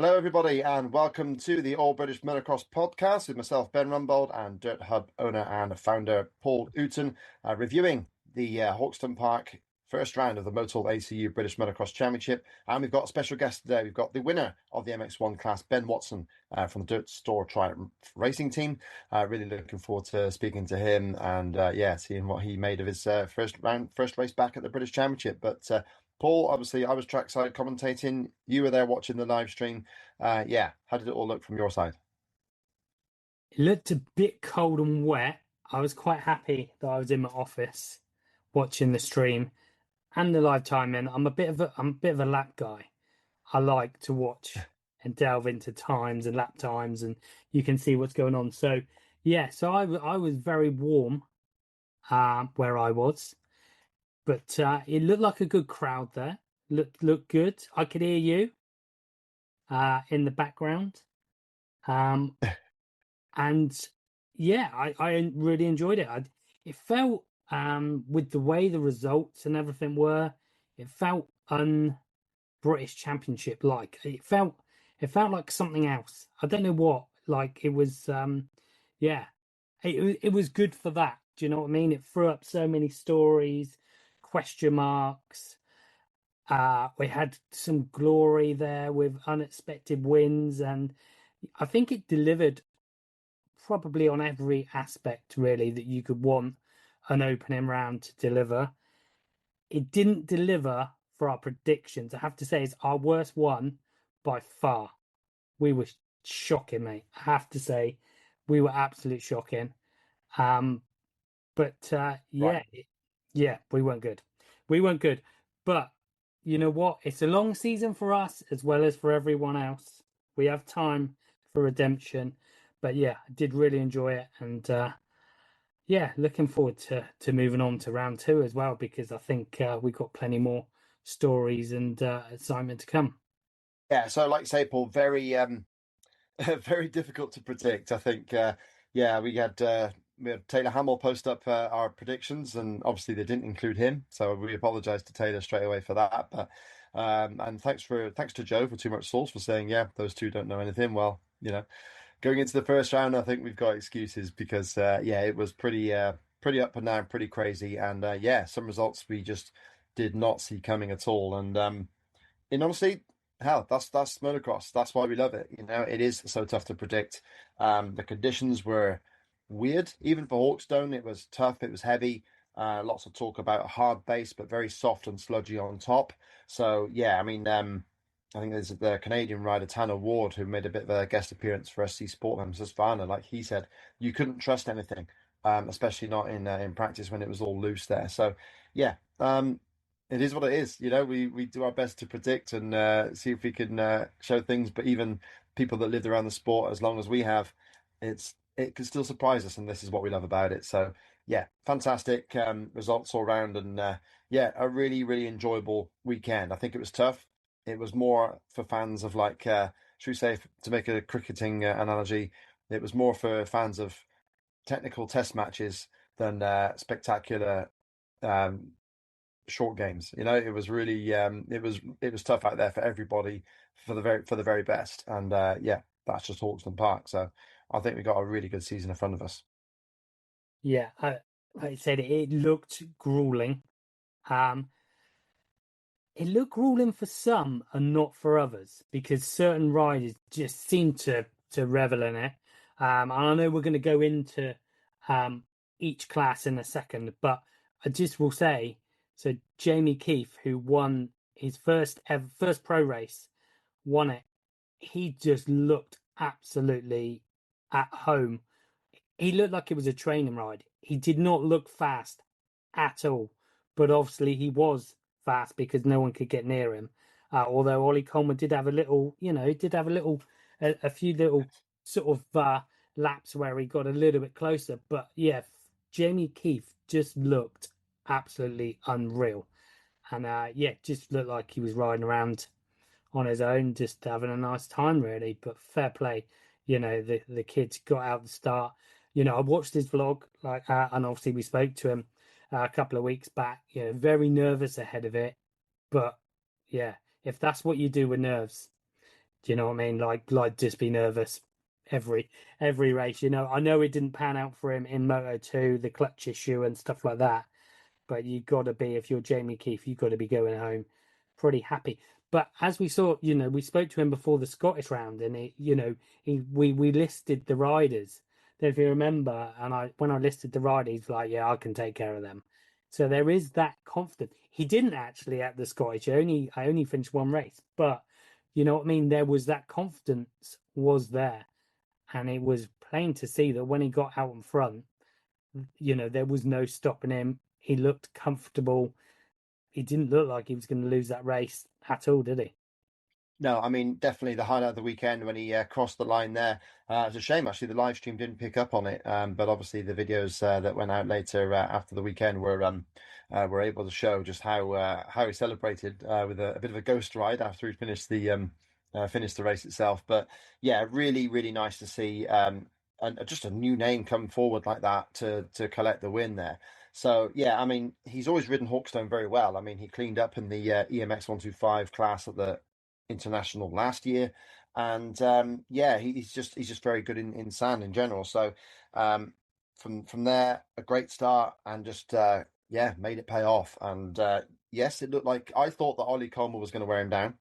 Hello, everybody, and welcome to the All British Motocross podcast with myself, Ben Rumbold, and Dirt Hub owner and founder Paul Ooten, reviewing the Hawkstone Park first round of the Motul ACU British Motocross Championship. And we've got a special guest today. We've got the winner of the MX1 class, Ben Watson, from the Dirt Store Triumph Racing Team. Really looking forward to speaking to him and seeing what he made of his first race back at the British Championship. But Paul, obviously, I was trackside commentating. You were there watching the live stream. How did it all look from your side? It looked a bit cold and wet. I was quite happy that I was in my office watching the stream and the live timing. I'm a bit of a lap guy. I like to watch and delve into times and lap times, and you can see what's going on. So I was very warm where I was, but it looked like a good crowd there. Looked good. I could hear you in the background. Um, and I really enjoyed it. It felt with the way the results and everything were, it felt British Championship like. It felt like something else. I don't know what. Like it was it was good for that. Do you know what I mean? It threw up so many stories, question marks. We had some glory there with unexpected wins, and I think it delivered probably on every aspect really that you could want an opening round to deliver. It didn't deliver for our predictions. I have to say it's our worst one by far. We were shocking, mate. I have to say we were absolute shocking. Um, but Right. we weren't good. We weren't good. But you know what? It's a long season for us as well as for everyone else. We have time for redemption. But yeah, I did really enjoy it, and looking forward to moving on to round two as well, because I think we've got plenty more stories and excitement to come. Yeah, so like you say, Paul, very very difficult to predict. I think we had Taylor Hamill post up our predictions, and obviously they didn't include him, so we apologise to Taylor straight away for that. But and thanks to Joe for Too Much Sauce for saying, yeah, those two don't know anything. Well, going into the first round, I think we've got excuses because it was pretty up and down, pretty crazy, and some results we just did not see coming at all. And in honesty, hell, that's motocross. That's why we love it. It is so tough to predict. The conditions were weird, even for Hawkstone. It was tough. It was heavy. Lots of talk about a hard base, but very soft and sludgy on top. So yeah, I mean, I think there's the Canadian rider Tanner Ward who made a bit of a guest appearance for SC Sport Husqvarna. Like he said, you couldn't trust anything, especially not in practice when it was all loose there. So yeah, it is what it is. We do our best to predict and see if we can show things. But even people that lived around the sport as long as we have, it can still surprise us, and this is what we love about it. So yeah, fantastic results all round, and a really really enjoyable weekend. I think it was tough. It was more for fans of should we say, to make a cricketing analogy, it was more for fans of technical test matches than spectacular um, short games. It was really it was tough out there for everybody for the very best, and that's just Hawkstone Park. So I think we got a really good season in front of us. Yeah, like I said, it looked grueling. Um, it looked grueling for some and not for others, because certain riders just seem to revel in it. And I know we're going to go into um, each class in a second, but I just will say, so Jamie Keefe, who won his first pro race, won it. He just looked absolutely at home. He looked like it was a training ride. He did not look fast at all, but obviously he was fast because no one could get near him. Although Ollie Coleman did have a little, a few little sort of laps where he got a little bit closer. But yeah, Jamie Keefe just looked absolutely unreal. And just looked like he was riding around on his own, just having a nice time, really. But fair play, the kids got out the start. I watched his vlog, and obviously we spoke to him a couple of weeks back. Very nervous ahead of it, but yeah, if that's what you do with nerves, Do you know what I mean? Like just be nervous every every race. I know it didn't pan out for him in Moto 2, the clutch issue and stuff like that. But you got to be, if you're Jamie Keefe, you got to be going home pretty happy. But as we saw, we spoke to him before the Scottish round, and we listed the riders. Then, if you remember, and when I listed the riders, he's like, "Yeah, I can take care of them." So there is that confidence. He didn't actually at the Scottish. I only finished one race, but you know what I mean. There was that confidence was there, and it was plain to see that when he got out in front, there was no stopping him. He looked comfortable. He didn't look like he was going to lose that race at all, did he? No, I mean, definitely the highlight of the weekend when he crossed the line there. It's a shame, actually, the live stream didn't pick up on it. But obviously, the videos that went out later after the weekend were able to show just how he celebrated with a bit of a ghost ride after he finished the race itself. But yeah, really, really nice to see and just a new name come forward like that to collect the win there. So yeah, I mean, he's always ridden Hawkstone very well. I mean, he cleaned up in the EMX 125 class at the international last year, and yeah, he's just very good in sand in general. So from there, a great start, and just yeah, made it pay off. And yes, it looked like I thought that Ollie Colmer was going to wear him down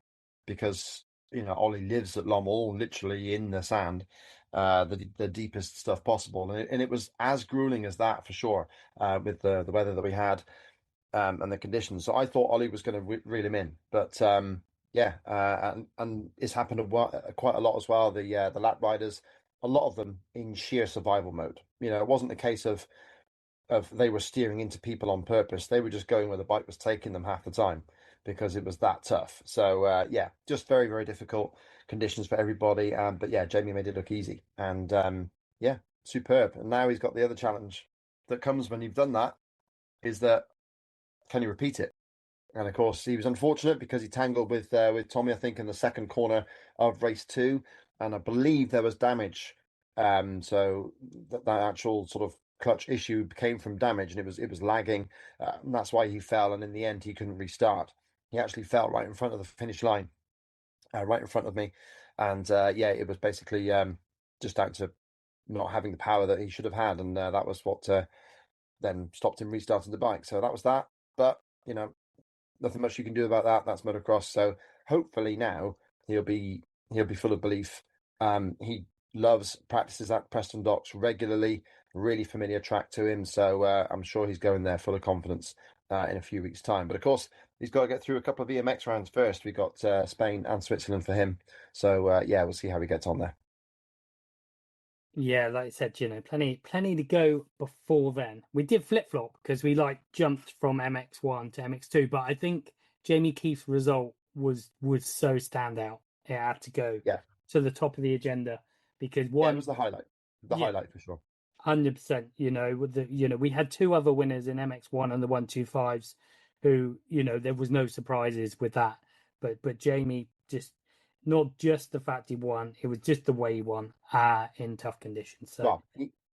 because Ollie lives at Lommel, literally in the sand. The deepest stuff possible, and it was as grueling as that for sure. With the weather that we had, and the conditions. So I thought Ollie was going to reel him in, but yeah, and it's happened quite a lot as well. The lap riders, a lot of them in sheer survival mode. It wasn't a case of they were steering into people on purpose. They were just going where the bike was taking them half the time because it was that tough. So yeah, just very, very difficult conditions for everybody. But yeah, Jamie made it look easy, and yeah, superb. And now he's got the other challenge that comes when you've done that, is that can you repeat it? And of course, he was unfortunate because he tangled with Tommy, I think, in the second corner of race two, and I believe there was damage. So that actual sort of clutch issue came from damage, and it was lagging, and that's why he fell. And in the end, he couldn't restart. He actually fell right in front of the finish line, right in front of me, and yeah, it was basically just down to not having the power that he should have had, and that was what then stopped him restarting the bike. So that was that. But nothing much you can do about that. That's motocross. So hopefully now he'll be he'll be full of belief. He loves practices at Preston Docks regularly, really familiar track to him. So I'm sure he's going there full of confidence in a few weeks' time. But of course, he's got to get through a couple of EMX rounds first. We got Spain and Switzerland for him. So yeah, we'll see how he gets on there. Yeah, like I said, plenty to go before then. We did flip flop because we jumped from MX1 to MX2, but I think Jamie Keith's result was so standout. It had to go Yeah, to the top of the agenda because yeah, it one, was the yeah, highlight for sure. 100%. With we had two other winners in MX1 and the 125s, who there was no surprises with that. But Jamie just not just the fact he won, it was just the way he won in tough conditions. So Well,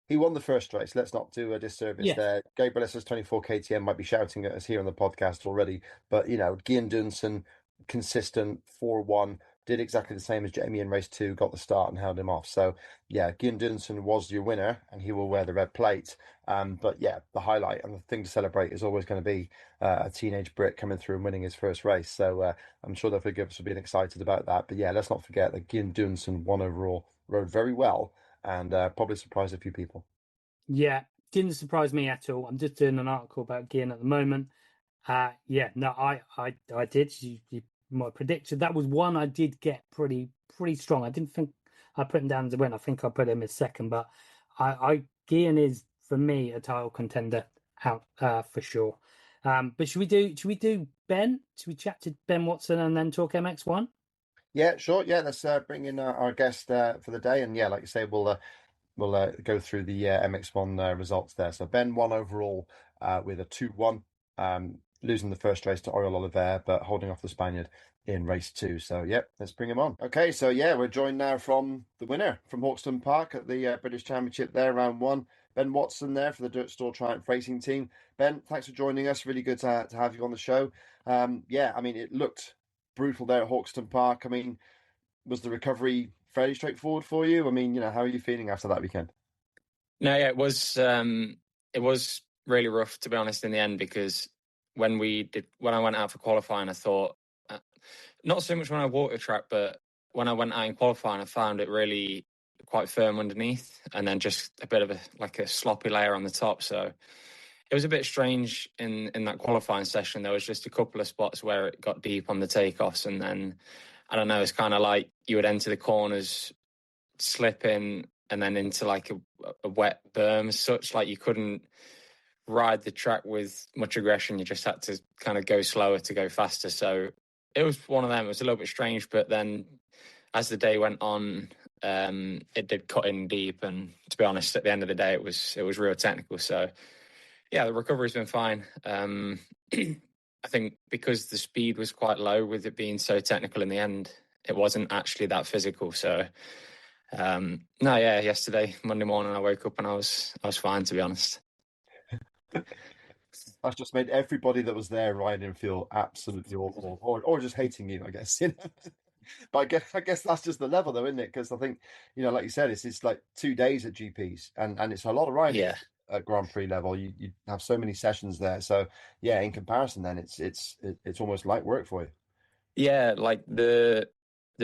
he won the first race. Let's not do a disservice yes, there. Gabriel S.'s 24 KTM might be shouting at us here on the podcast already, but Gian Dunson, consistent 4-1, did exactly the same as Jamie in race two, got the start and held him off. So yeah, Gian Dunson was your winner, and he will wear the red plate. But yeah, the highlight and the thing to celebrate is always going to be a teenage Brit coming through and winning his first race. So I'm sure the forgive us for being excited about that. But yeah, let's not forget that Gian Dunson won overall, rode very well, and probably surprised a few people. yeah, didn't surprise me at all. I'm just doing an article about Gian at the moment. Yeah, no, I did. You might predicted that was one I did get pretty strong. I didn't think I put him down as a win. I think I put him as second, but I Gian is for me a title contender out for sure. But should we do Ben? Should we chat to Ben Watson and then talk MX1? Yeah, sure. Yeah, let's bring in our guest for the day, and yeah, like you say, we'll go through the MX1 results there. So Ben won overall with a 2-1, losing the first race to Oriol Oliver, but holding off the Spaniard in race two. So, yep, let's bring him on. Okay, so yeah, we're joined now from the winner from Hawkstone Park at the British Championship there, round one. Ben Watson there for the Dirt Store Triumph Racing team. Ben, thanks for joining us. Really good to have you on the show. Yeah, I mean, it looked brutal there at Hawkstone Park. I mean, was the recovery fairly straightforward for you? I mean, how are you feeling after that weekend? No, yeah, it was really rough to be honest in the end because when I went out for qualifying, I thought uh, not so much when I walked the track, but when I went out in qualifying, I found it really quite firm underneath, and then just a bit of a sloppy layer on the top. So it was a bit strange in that qualifying session. There was just a couple of spots where it got deep on the takeoffs, and then I don't know. It's kind of like you would enter the corners, slip in, and then into like a wet berm as such. Like you couldn't ride the track with much aggression. You just had to kind of go slower to go faster. So it was one of them. It was a little bit strange, but then as the day went on, it did cut in deep. And to be honest, at the end of the day, it was real technical. So yeah, the recovery's been fine. I think because the speed was quite low with it being so technical in the end, it wasn't actually that physical. So no, yeah, yesterday, Monday morning, I woke up and I was fine, to be honest. That's just made everybody that was there riding feel absolutely awful, or just hating you, I guess. But I guess that's just the level, though, isn't it? Because I think, like you said, it's like 2 days at GPs, and it's a lot of riding Yeah, at Grand Prix level. You have so many sessions there, so yeah. In comparison, then it's almost light work for you. yeah, like the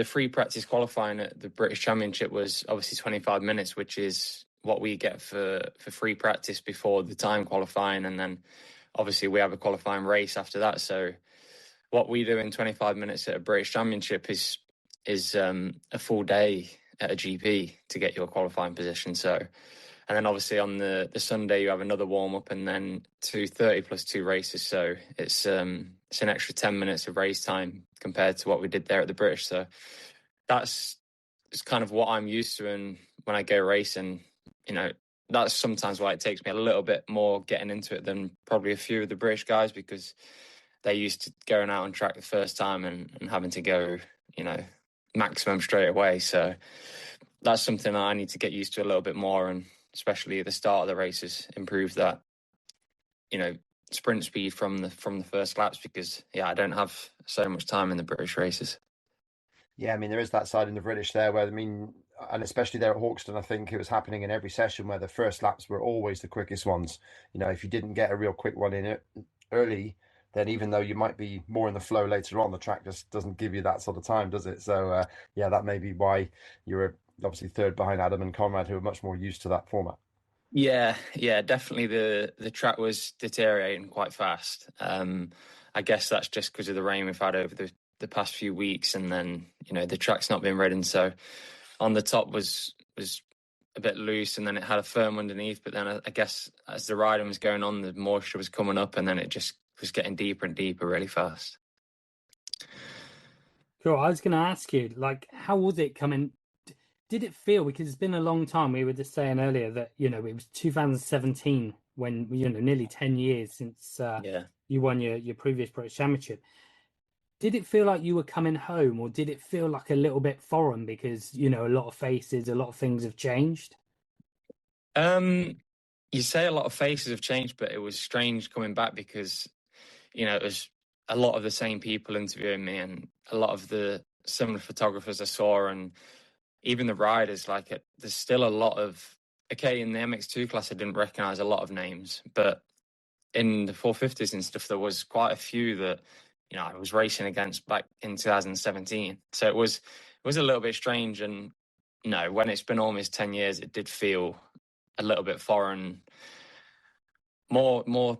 free practice qualifying at the British Championship was obviously 25 minutes, which is what we get for free practice before the time qualifying, and then obviously we have a qualifying race after that. So what we do in 25 minutes at a British Championship is a full day at a GP to get your qualifying position. So, and then obviously on the Sunday you have another warm up and then 2:30 plus two races. So it's an extra 10 minutes of race time compared to what we did there at the British. So that's it's kind of what I'm used to, and when I go racing, you know. That's sometimes why it takes me a little bit more getting into it than probably a few of the British guys because they're used to going out on track the first time and having to go, you know, maximum straight away. So that's something that I need to get used to a little bit more, and especially at the start of the races, improve that, you know, sprint speed from the first laps because I don't have so much time in the British races. Yeah, I mean, there is that side in the British there where, I mean, and especially there at Hawkstone, I think it was happening in every session where the first laps were always the quickest ones. If you didn't get a real quick one in it early, then even though you might be more in the flow later on, the track just doesn't give you that sort of time, does it? So, yeah, that may be why you were obviously third behind Adam and Conrad, who are much more used to that format. Yeah, definitely the track was deteriorating quite fast. I guess that's just because of the rain we've had over the past few weeks, and then the track's not been ridden, so on the top was a bit loose, and then it had a firm underneath. But then I guess as the riding was going on, the moisture was coming up, and then it just was getting deeper and deeper really fast. Sure, I was going to ask you, like, how was it coming? Did it feel, because it's been a long time, we were just saying earlier that, it was 2017 when, nearly 10 years since Yeah. you won your previous British Championship. Did it feel like you were coming home, or did it feel like a little bit foreign because, a lot of faces, a lot of things have changed? You say a lot of faces have changed, but it was strange coming back because it was a lot of the same people interviewing me and a lot of the similar photographers I saw, and even the riders. Like there's still a lot of okay in the MX2 class. I didn't recognize a lot of names, but in the 450s and stuff, there was quite a few that I was racing against back in 2017. So it was a little bit strange, and when it's been almost 10 years, it did feel a little bit foreign, more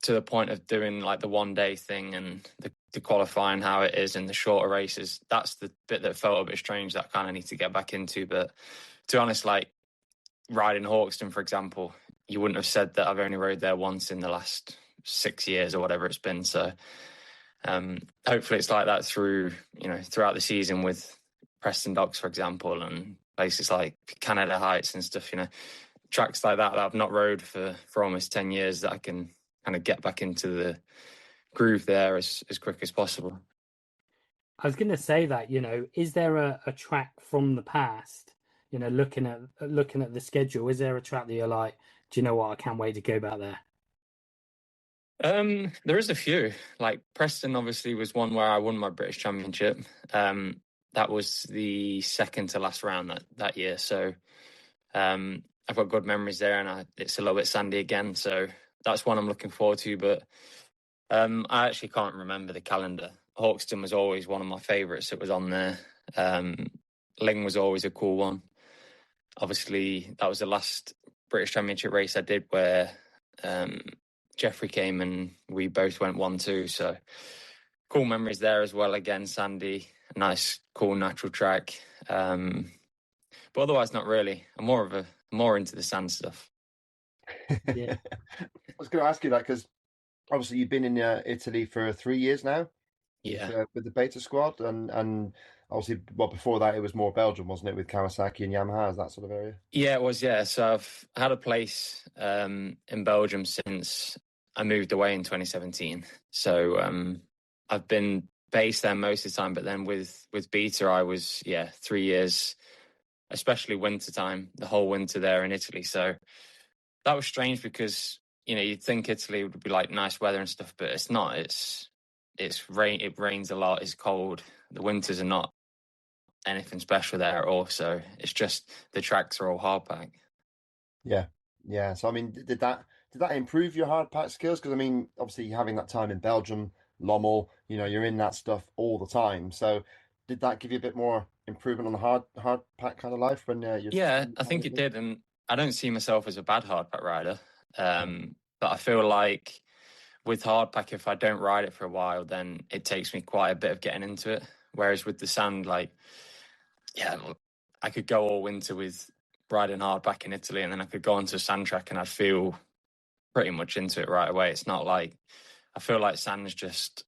to the point of doing like the 1 day thing and the qualifying how it is in the shorter races. That's the bit that felt a bit strange that I kind of need to get back into. But to be honest, like riding Hawkstone, for example, you wouldn't have said that I've only rode there once in the last 6 years or whatever it's been. So hopefully it's like that throughout the season with Preston Docks, for example, and places like Canada Heights and stuff, tracks like that I've not rode for almost 10 years that I can kind of get back into the groove there as quick as possible. I was going to say that, is there a track from the past, looking at the schedule, is there a track that you're like, do you know what, I can't wait to go back there? There is a few. Like Preston obviously was one where I won my British Championship. that was the second to last round that year. So I've got good memories there, and it's a little bit sandy again. So that's one I'm looking forward to. But I actually can't remember the calendar. Hawkstone was always one of my favourites that was on there. Ling was always a cool one. Obviously, that was the last British Championship race I did where Jeffrey came and we both went 1-2. So cool memories there as well. Again, sandy, a nice, cool, natural track. But otherwise, not really. I'm more into the sand stuff. Yeah. I was going to ask you that because obviously you've been in Italy for 3 years now with the Beta squad, and obviously, well, before that it was more Belgium, wasn't it, with Kawasaki and Yamaha, that sort of area? Yeah, it was. Yeah, so I've had a place in Belgium since I moved away in 2017. So I've been based there most of the time, but then with Beta, I was 3 years, especially winter time, the whole winter there in Italy. So that was strange because you'd think Italy would be like nice weather and stuff, but it's not. It's rain. It rains a lot. It's cold. The winters are not anything special there at all. So it's just the tracks are all hard pack. Yeah. So I mean, did that improve your hard pack skills? Because I mean, obviously having that time in Belgium, Lommel, you're in that stuff all the time. So did that give you a bit more improvement on the hard pack kind of life when you're? Yeah, I think it did, and I don't see myself as a bad hard pack rider. But I feel like with hard pack, if I don't ride it for a while, then it takes me quite a bit of getting into it. Whereas with the sand, I could go all winter with riding hard pack in Italy, and then I could go onto a sand track and I'd feel pretty much into it right away. It's not like I feel like sand is just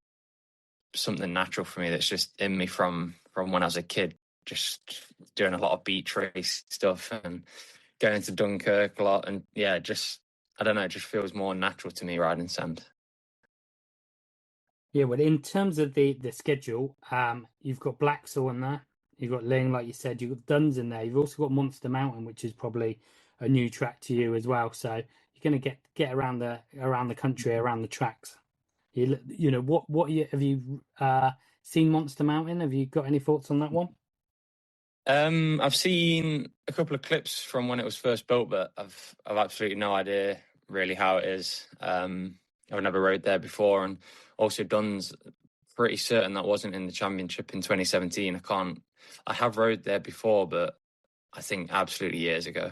something natural for me that's just in me from when I was a kid, just doing a lot of beach race stuff and going to Dunkirk a lot. And I don't know, it just feels more natural to me riding sand. Yeah, well, in terms of the schedule, you've got Blacksall in there, you've got Ling, like you said, you've got Duns in there, you've also got Monster Mountain, which is probably a new track to you as well. So you're going to get around the country, around the tracks. Have you seen Monster Mountain? Have you got any thoughts on that one? I've seen a couple of clips from when it was first built, but I've absolutely no idea really how it is. I've never rode there before, and also Dunn's pretty certain that wasn't in the championship in 2017. I have rode there before, but I think absolutely years ago.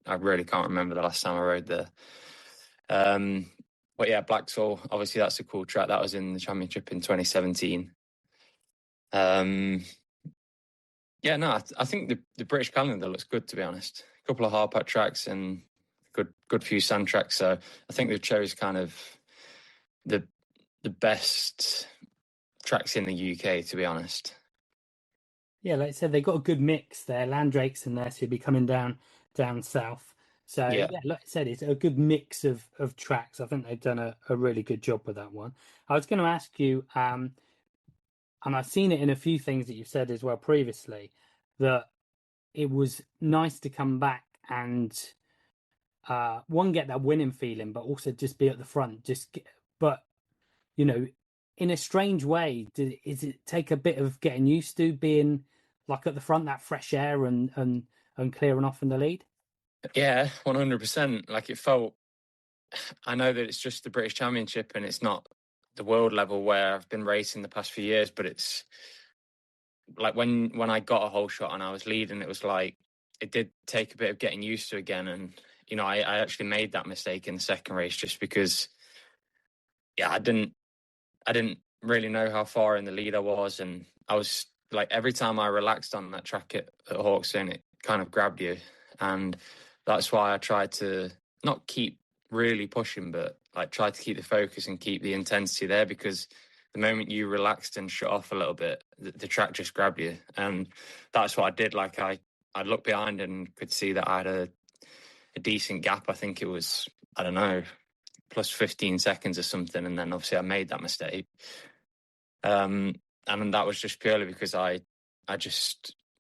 I really can't remember the last time I rode there. But yeah, Blacksall, obviously that's a cool track. That was in the championship in 2017. I think the British calendar looks good, to be honest. A couple of hard pack tracks and good few sand tracks. So I think they've chose kind of the best tracks in the UK, to be honest. Yeah, like I said, they got a good mix there. Landrake's in there, so you'll be coming down south. So yeah, like I said, it's a good mix of tracks. I think they've done a really good job with that one. I was going to ask you, and I've seen it in a few things that you've said as well previously, that it was nice to come back and one, get that winning feeling, but also just be at the front. But in a strange way, is it take a bit of getting used to being like at the front, that fresh air and clearing off in the lead? Yeah, 100%. Like it felt. I know that it's just the British Championship and it's not the world level where I've been racing the past few years, but it's like when I got a whole shot and I was leading, it was like it did take a bit of getting used to again. And I actually made that mistake in the second race just because I didn't really know how far in the lead I was, and I was like every time I relaxed on that track at Hawkstone, it kind of grabbed you, and that's why I tried to not keep really pushing, but like try to keep the focus and keep the intensity there, because the moment you relaxed and shut off a little bit, the track just grabbed you, and that's what I did. Like I looked behind and could see that I had a decent gap. I think it was, I don't know, plus 15 seconds or something, and then obviously I made that mistake. And that was just purely because I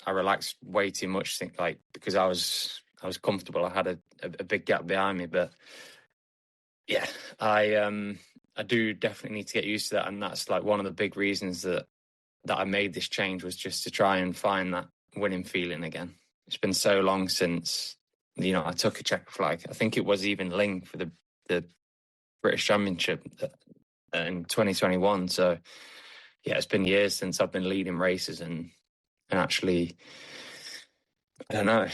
relaxed way too much. Think like because I was comfortable. I had a big gap behind me, but yeah, I do definitely need to get used to that, and that's like one of the big reasons that that I made this change was just to try and find that winning feeling again. It's been so long since, I took a checker flag. I think it was even linked for the British Championship in 2021. So yeah, it's been years since I've been leading races and actually, I don't know,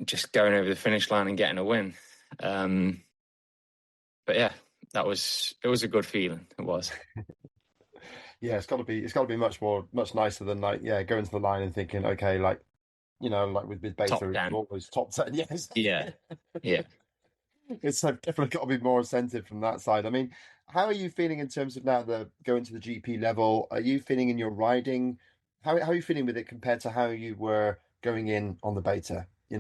just going over the finish line and getting a win. But yeah, it was a good feeling. It was. Yeah, it's got to be much nicer than like, yeah, going to the line and thinking, okay, like, like with Top Beta, 10. always top 10. Yes. Yeah. Yeah. It's definitely got to be more incentive from that side. I mean, how are you feeling in terms of now the going to the GP level? Are you feeling in your riding? How are you feeling with it compared to how you were going in on the Beta? Do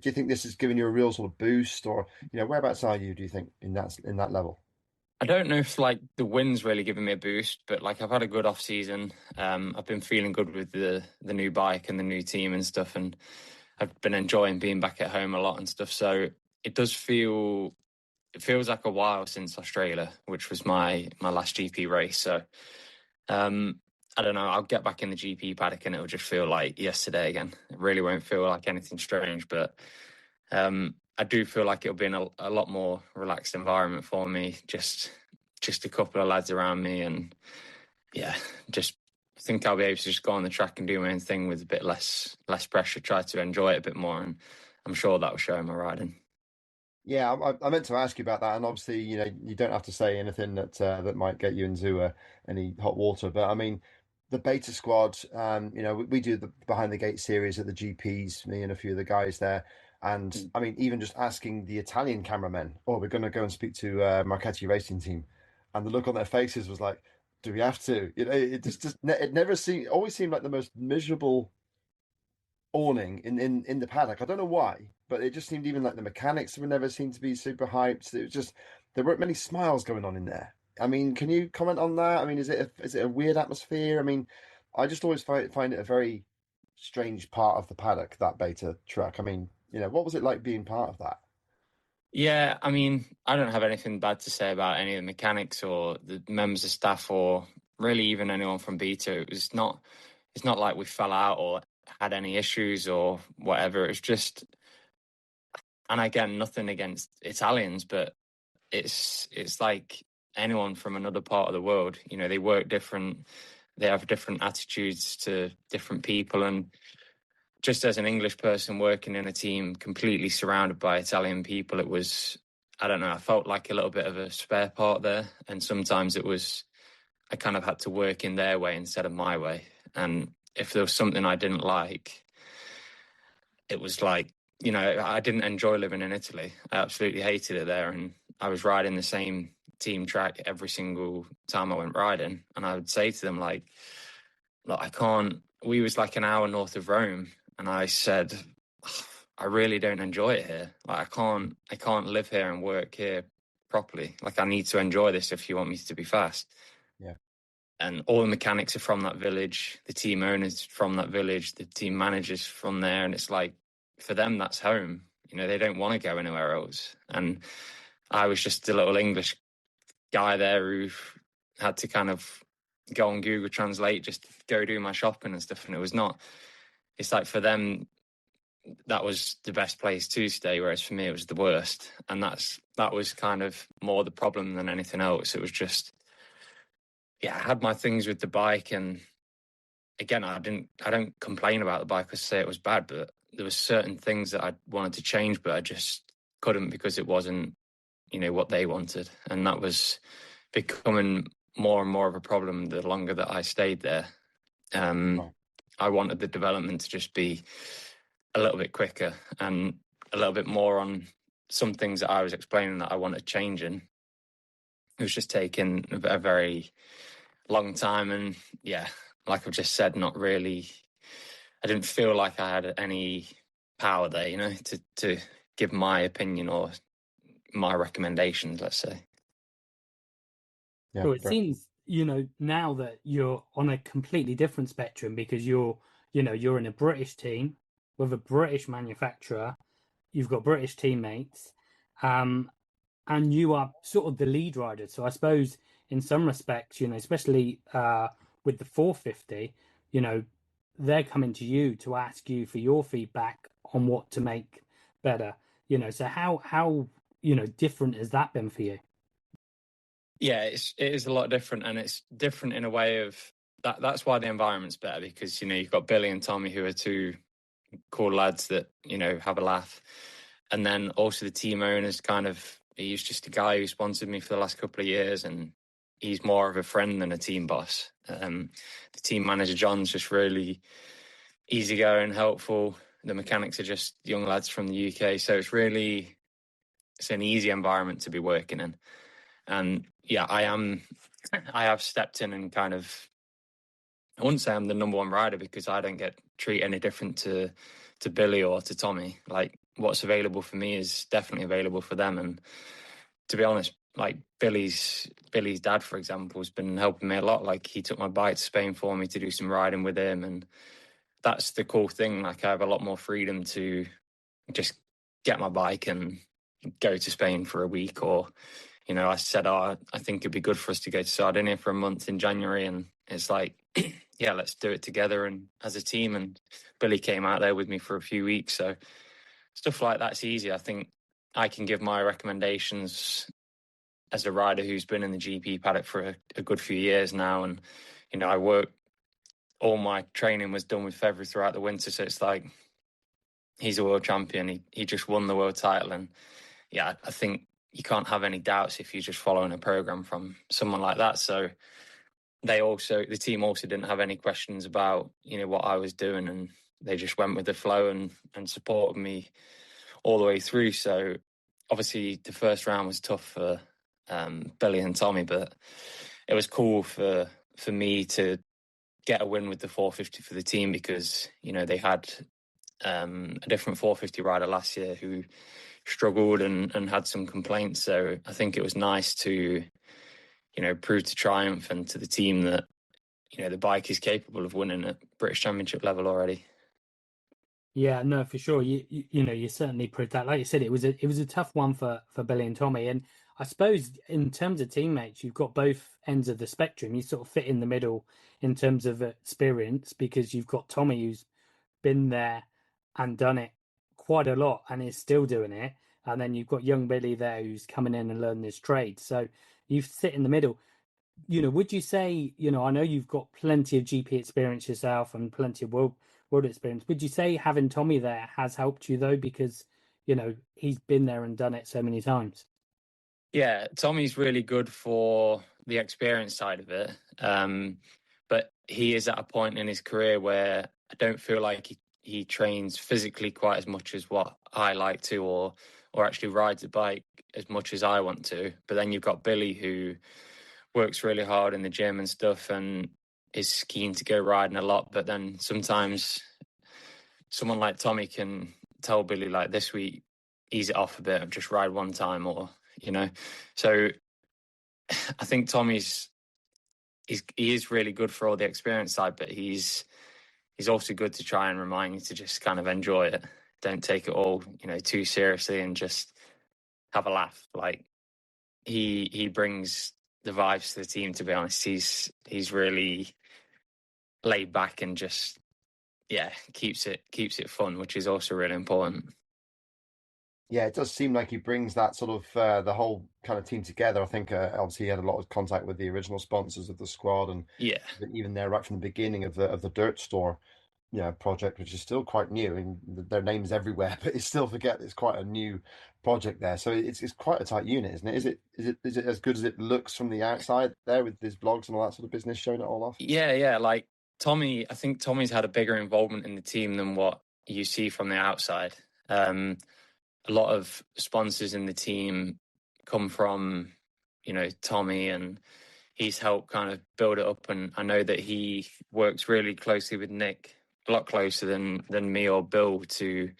you think this is giving you a real sort of boost, or whereabouts are you? Do you think in that level? I don't know if like the win's really given me a boost, but like I've had a good off season. I've been feeling good with the new bike and the new team and stuff, and I've been enjoying being back at home a lot and stuff. So it feels like a while since Australia, which was my last GP race. So I don't know. I'll get back in the GP paddock and it'll just feel like yesterday again. It really won't feel like anything strange, but I do feel like it'll be in a lot more relaxed environment for me. Just a couple of lads around me, and yeah, just think I'll be able to just go on the track and do my own thing with a bit less pressure. Try to enjoy it a bit more, and I'm sure that will show in my riding. Yeah, I meant to ask you about that, and obviously, you don't have to say anything that might get you into any hot water. But I mean, the Beta Squad, we do the behind the gate series at the GPs, me and a few of the guys there, and I mean, even just asking the Italian cameramen, "Oh, we're going to go and speak to Marchetti Racing Team," and the look on their faces was like, "Do we have to?" It never seemed, always seemed like the most miserable awning in the paddock. I don't know why, but it just seemed even like the mechanics were never seemed to be super hyped. It was just there weren't many smiles going on in there. I mean, can you comment on that? I mean, is it a weird atmosphere? I mean, I just always find it a very strange part of the paddock, that Beta truck. I mean, what was it like being part of that? Yeah, I mean, I don't have anything bad to say about any of the mechanics or the members of staff or really even anyone from Beta. It's not like we fell out or had any issues or whatever. It's just, and again, nothing against Italians, but it's like anyone from another part of the world. They work different, they have different attitudes to different people, and just as an English person working in a team completely surrounded by Italian people, it was, I don't know, I felt like a little bit of a spare part there. And sometimes I kind of had to work in their way instead of my way. And if there was something I didn't like, it was like, I didn't enjoy living in Italy. I absolutely hated it there. And I was riding the same team track every single time I went riding. And I would say to them, like, look, I can't, we was like an hour north of Rome. And I said, I really don't enjoy it here. Like I can't live here and work here properly. Like I need to enjoy this if you want me to be fast. Yeah. And all the mechanics are from that village, the team owners from that village, the team managers from there. And it's like, for them, that's home. They don't want to go anywhere else. And I was just a little English guy there who had to kind of go on Google Translate, just go do my shopping and stuff. And it's like for them, that was the best place to stay, whereas for me, it was the worst. And that was kind of more the problem than anything else. It was just, yeah, I had my things with the bike. And again, I don't complain about the bike or say it was bad, but there were certain things that I wanted to change, but I just couldn't because it wasn't, what they wanted. And that was becoming more and more of a problem the longer that I stayed there. Right. I wanted the development to just be a little bit quicker and a little bit more on some things that I was explaining that I wanted changing. It was just taking a very long time. And yeah, like I've just said, not really, I didn't feel like I had any power there, to give my opinion or my recommendations, let's say. Yeah. So it seems, now that you're on a completely different spectrum because you're in a British team with a British manufacturer, you've got British teammates, and you are sort of the lead rider. So I suppose in some respects, especially with the 450, you know, they're coming to you to ask you for your feedback on what to make better. So how different has that been for you? Yeah, it is a lot different, and it's different in a way of that's why the environment's better, because you've got Billy and Tommy, who are two cool lads that have a laugh, and then also the team owner's he's just a guy who sponsored me for the last couple of years, and he's more of a friend than a team boss. The team manager John's just really easygoing, helpful. The mechanics are just young lads from the UK, so it's an easy environment to be working in. And yeah, I have stepped in and I wouldn't say I'm the number one rider, because I don't get treated any different to Billy or to Tommy. Like, what's available for me is definitely available for them. And to be honest, like Billy's dad, for example, has been helping me a lot. Like, he took my bike to Spain for me to do some riding with him, and that's the cool thing. Like, I have a lot more freedom to just get my bike and go to Spain for a week, or I said, I think it'd be good for us to go to Sardinia for a month in January. And it's like, yeah, let's do it together and as a team. And Billy came out there with me for a few weeks. So stuff like that's easy. I think I can give my recommendations as a rider who's been in the GP paddock for a good few years now. And, all my training was done with February throughout the winter. So it's like, he's a world champion. He just won the world title. And yeah, I think you can't have any doubts if you're just following a program from someone like that. So the team also didn't have any questions about, what I was doing, and they just went with the flow and supported me all the way through. So obviously the first round was tough for Billy and Tommy, but it was cool for me to get a win with the 450 for the team, because, they had a different 450 rider last year who struggled and had some complaints. So I think it was nice to, prove to Triumph and to the team that, the bike is capable of winning at British Championship level already. Yeah, no, for sure. You certainly proved that. Like you said, it was a tough one for Billy and Tommy. And I suppose in terms of teammates, you've got both ends of the spectrum. You sort of fit in the middle in terms of experience, because you've got Tommy, who's been there and done it quite a lot and is still doing it. And then you've got young Billy there, who's coming in and learning this trade. So you sit in the middle. Would you say, I know you've got plenty of GP experience yourself and plenty of world experience. Would you say having Tommy there has helped you though, because he's been there and done it so many times? Yeah, Tommy's really good for the experience side of it, but he is at a point in his career where I don't feel like he trains physically quite as much as what I like to, or actually rides a bike as much as I want to. But then you've got Billy, who works really hard in the gym and stuff, and is keen to go riding a lot. But then sometimes someone like Tommy can tell Billy, like, this week, ease it off a bit and just ride one time, or so I think Tommy's he is really good for all the experience side, but he's also good to try and remind you to just kind of enjoy it. Don't take it all too seriously, and just have a laugh. Like, he brings the vibes to the team, to be honest. He's really laid back and just keeps it fun, which is also really important. Yeah, it does seem like he brings that sort of the whole kind of team together. I think obviously he had a lot of contact with the original sponsors of the squad, and Yeah, even there right from the beginning of the Dirt Store, project, which is still quite new, and their names everywhere, but you still forget it's quite a new project there. So it's quite a tight unit, isn't it? Is it as good as it looks from the outside there, with his blogs and all that sort of business showing it all off? yeah. Like, Tommy, I think Tommy's had a bigger involvement in the team than what you see from the outside. A lot of sponsors in the team come from, Tommy, and he's helped kind of build it up. And I know that he works really closely with Nick, a lot closer than me or Bill, to,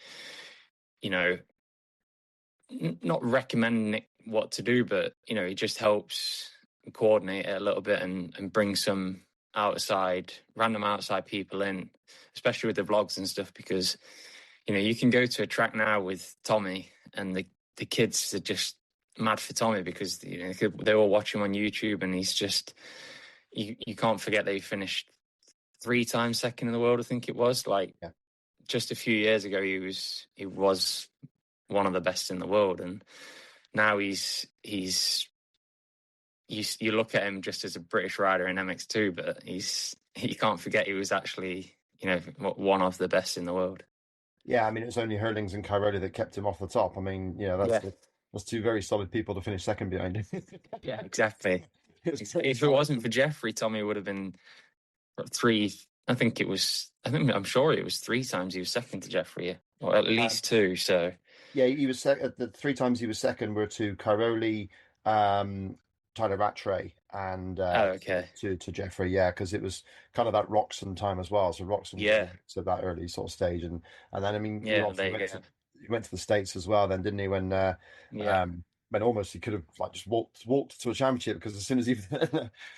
not recommend Nick what to do, but, he just helps coordinate it a little bit and bring some random outside people in, especially with the vlogs and stuff, because you can go to a track now with Tommy, and the kids are just mad for Tommy, because they're all watching on YouTube, and he's just, you can't forget that he finished 3 times second in the world, I think it was. Like Yeah. just a few years ago, he was one of the best in the world, and now he's you look at him just as a British rider in MX2, but you can't forget he was actually, one of the best in the world. Yeah, I mean, it was only Hurlings and Cairoli that kept him off the top. I mean, that's two very solid people to finish second behind him. Yeah, exactly. If it solid. wasn't for Jeffrey, Tommy would have been three. I'm sure it was 3 times he was second to Jeffrey, or at least two. So yeah, he was the 3 times he was second were to Cairoli, Tyler Rattray, and okay, to Jeffrey. Yeah, because it was kind of that Roxon time as well. So Roxon yeah, to that early sort of stage, and then I mean, yeah, there you go. he went to the States as well, then didn't he? Yeah, When almost he could have like just walked to a championship, because as soon as he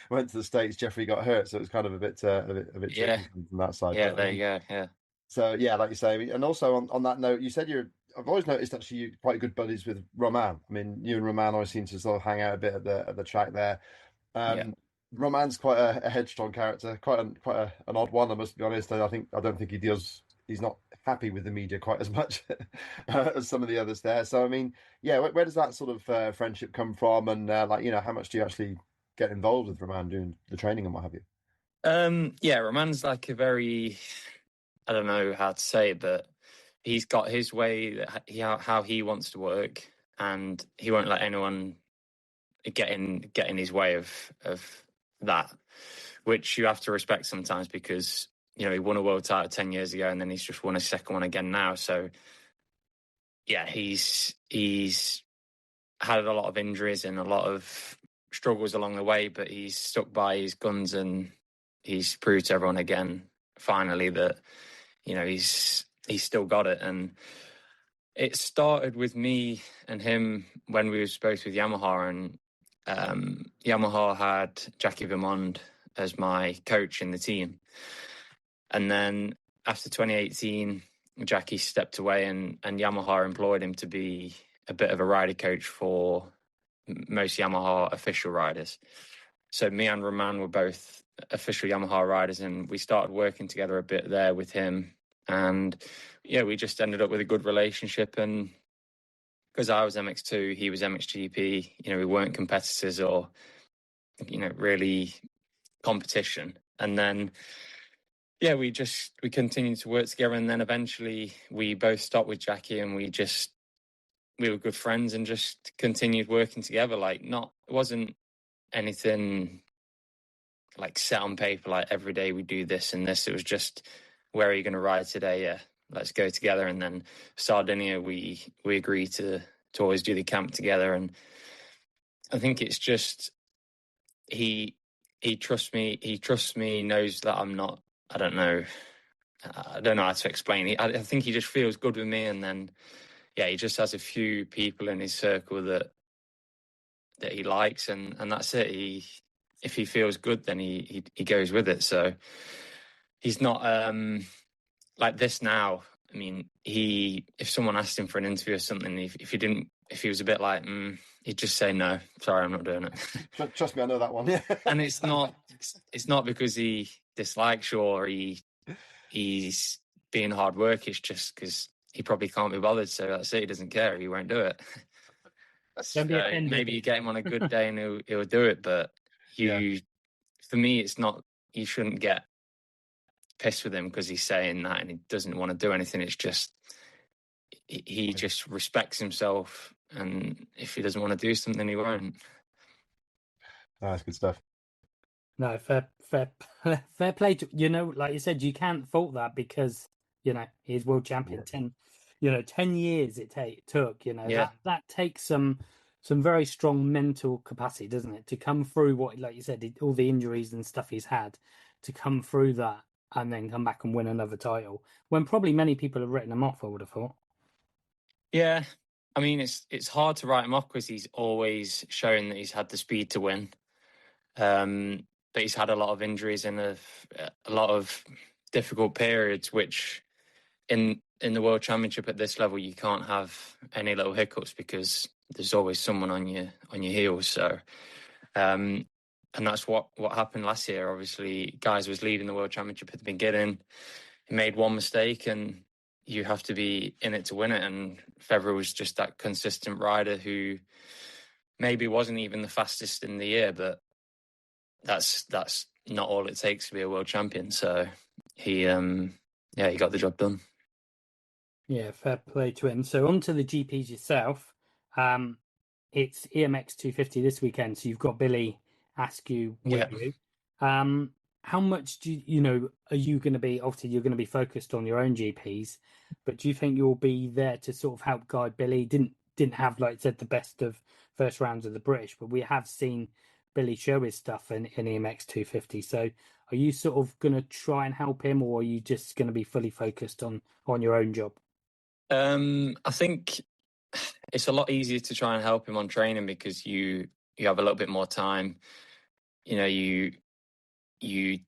went to the States, Jeffrey got hurt, so it was kind of a bit yeah, tricky from that side. yeah, But there you go. Yeah. so yeah, like you say, and also on that note, you said I've always noticed actually you're quite good buddies with Roman. I mean, you and Roman always seem to sort of hang out a bit at the track there. Yeah. Roman's quite a headstrong character, an odd one, I must be honest. I don't think he's not happy with the media quite as much as some of the others there. So I mean, yeah, where does that sort of friendship come from, and how much do you actually get involved with Roman doing the training and what have you? Yeah, Roman's like a very, I don't know how to say it, but he's got his way, how he wants to work, and he won't let anyone get in his way of that, which you have to respect sometimes, because he won a world title 10 years ago, and then he's just won a second one again now. So yeah, he's had a lot of injuries and a lot of struggles along the way, but he's stuck by his guns, and he's proved to everyone again finally that he's still got it. And it started with me and him when we was both with Yamaha, and Yamaha had Jackie Vermond as my coach in the team. And then after 2018, Jackie stepped away, and Yamaha employed him to be a bit of a rider coach for most Yamaha official riders. So me and Roman were both official Yamaha riders, and we started working together a bit there with him. And yeah, we just ended up with a good relationship. And because I was MX2, he was MXGP, we weren't competitors or, really competition. And then, yeah, we continued to work together. And then eventually we both stopped with Jackie, and we were good friends and just continued working together. Like, it wasn't anything like set on paper, like every day we do this and this. It was just, where are you going to ride today? Yeah, let's go together. And then Sardinia, we agreed to always do the camp together. And I think it's just, he trusts me. He trusts me, knows that I'm not, I don't know how to explain. I think he just feels good with me. And then, yeah, he just has a few people in his circle that he likes, and that's it. If he feels good, then he goes with it. So he's not like this now. I mean, if someone asked him for an interview or something, if he was a bit like, he'd just say no. Sorry, I'm not doing it. Trust me, I know that one. Yeah, and it's not because he dislikes you or he's being hard work. It's just because he probably can't be bothered. So that's it. He doesn't care. He won't do it. Don't be offended. Maybe you get him on a good day and he'll do it. But for me, it's not. You shouldn't get pissed with him because he's saying that and he doesn't want to do anything. It's just he just respects himself, and if he doesn't want to do something, he won't. That's good stuff. No, fair play to, like you said, you can't fault that, because he's world champion. 10 years it took. That takes some very strong mental capacity, doesn't it, to come through what, like you said, all the injuries and stuff he's had, to come through that and then come back and win another title when probably many people have written him off, I would have thought. Yeah, I mean, it's hard to write him off because he's always shown that he's had the speed to win. But he's had a lot of injuries and a lot of difficult periods, which in the World Championship at this level, you can't have any little hiccups because there's always someone on your heels. So that's what happened last year. Obviously, Guys was leading the World Championship at the beginning. He made one mistake, and you have to be in it to win it. And Febvre was just that consistent rider who maybe wasn't even the fastest in the year, but that's not all it takes to be a world champion. So he got the job done. Yeah, fair play to him. So on to the GPs yourself. It's EMX 250 this weekend, so you've got Billy Askew with you. How much do you know? Are you going to be? Obviously, you're going to be focused on your own GPs, but do you think you'll be there to sort of help guide Billy? Didn't have, like I said, the best of first rounds of the British, but we have seen Billy show his stuff in EMX 250. So, are you sort of going to try and help him, or are you just going to be fully focused on your own job? I think it's a lot easier to try and help him on training because you have a little bit more time. You know, you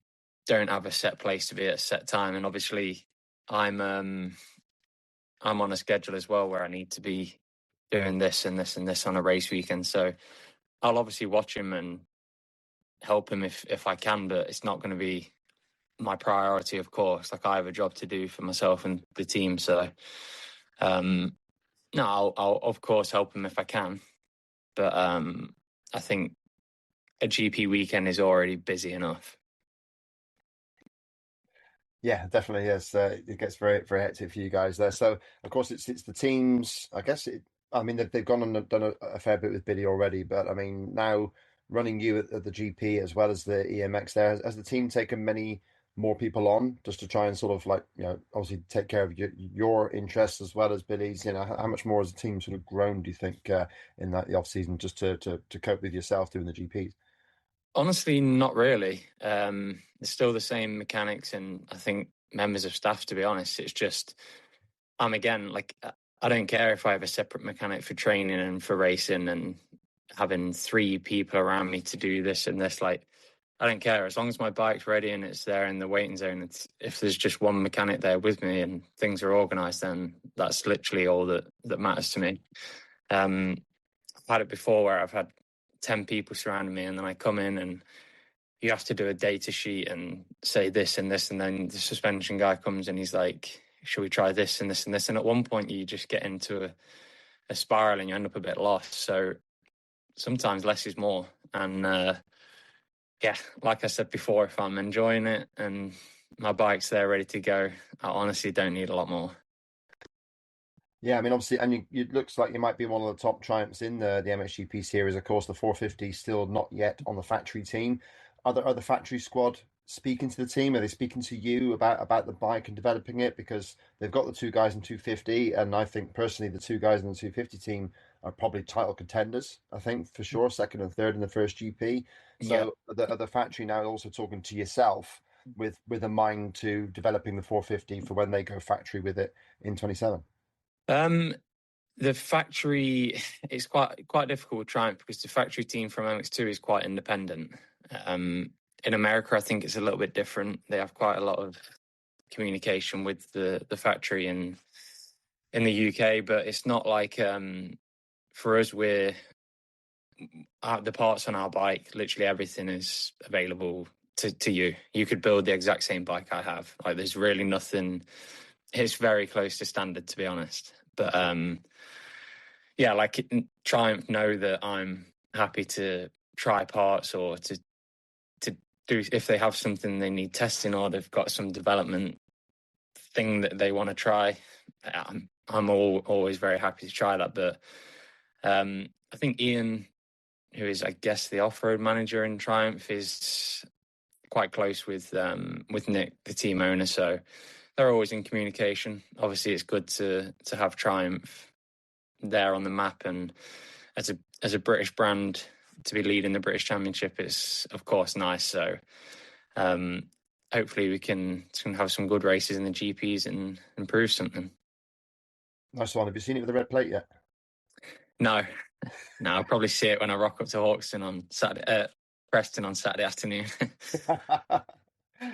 don't have a set place to be at a set time, and obviously I'm on a schedule as well where I need to be doing this and this and this on a race weekend. So I'll obviously watch him and help him if I can, but it's not going to be my priority, of course. Like, I have a job to do for myself and the team. So no, I'll of course help him if I can. But I think a GP weekend is already busy enough. Yeah, definitely is. It gets very, very hectic for you guys there. So, of course, it's the teams. I guess they've gone and done a fair bit with Billy already, but I mean, now running you at the GP as well as the EMX there, has the team taken many more people on just to try and sort of, like, obviously take care of your interests as well as Billy's? How much more has the team sort of grown, do you think, in the off season, just to cope with yourself doing the GPs? Honestly, not really. It's still the same mechanics and I think members of staff, to be honest. It's just, again, like, I don't care if I have a separate mechanic for training and for racing and having 3 people around me to do this and this. Like, I don't care. As long as my bike's ready and it's there in the waiting zone, if there's just one mechanic there with me and things are organised, then that's literally all that matters to me. I've had it before where I've had 10 people surrounding me and then I come in and you have to do a data sheet and say this and this, and then the suspension guy comes and he's like, should we try this and this and this? And at one point you just get into a spiral and you end up a bit lost. So sometimes less is more. And like I said before, if I'm enjoying it and my bike's there ready to go, I honestly don't need a lot more. Yeah, I mean, obviously, and it looks like you might be one of the top triumphs in the MXGP series. Of course, the 450 still not yet on the factory team. Are the factory squad speaking to the team? Are they speaking to you about the bike and developing it? Because they've got the 2 guys in 250, and I think personally the 2 guys in the 250 team are probably title contenders. I think for sure, second and third in the first GP. So are the factory now also talking to yourself with a mind to developing the 450 for when they go factory with it in 27? The factory is quite difficult with Triumph because the factory team from MX2 is quite independent. In America, I think it's a little bit different. They have quite a lot of communication with the factory in the UK, but it's not like for us. We're the parts on our bike. Literally everything is available to you. You could build the exact same bike I have. Like, there's really nothing. It's very close to standard, to be honest. But like, Triumph know that I'm happy to try parts or to do, if they have something they need testing or they've got some development thing that they want to try. I'm always very happy to try that. But I think Ian, who is, I guess, the off-road manager in Triumph, is quite close with Nick, the team owner. So they're always in communication. Obviously, it's good to have Triumph there on the map, and as a British brand to be leading the British Championship is, of course, nice. So hopefully we can have some good races in the GPs and improve something. Nice one. Have you seen it with the red plate yet? No, I'll probably see it when I rock up to Hawkstone on Saturday, Preston on Saturday afternoon.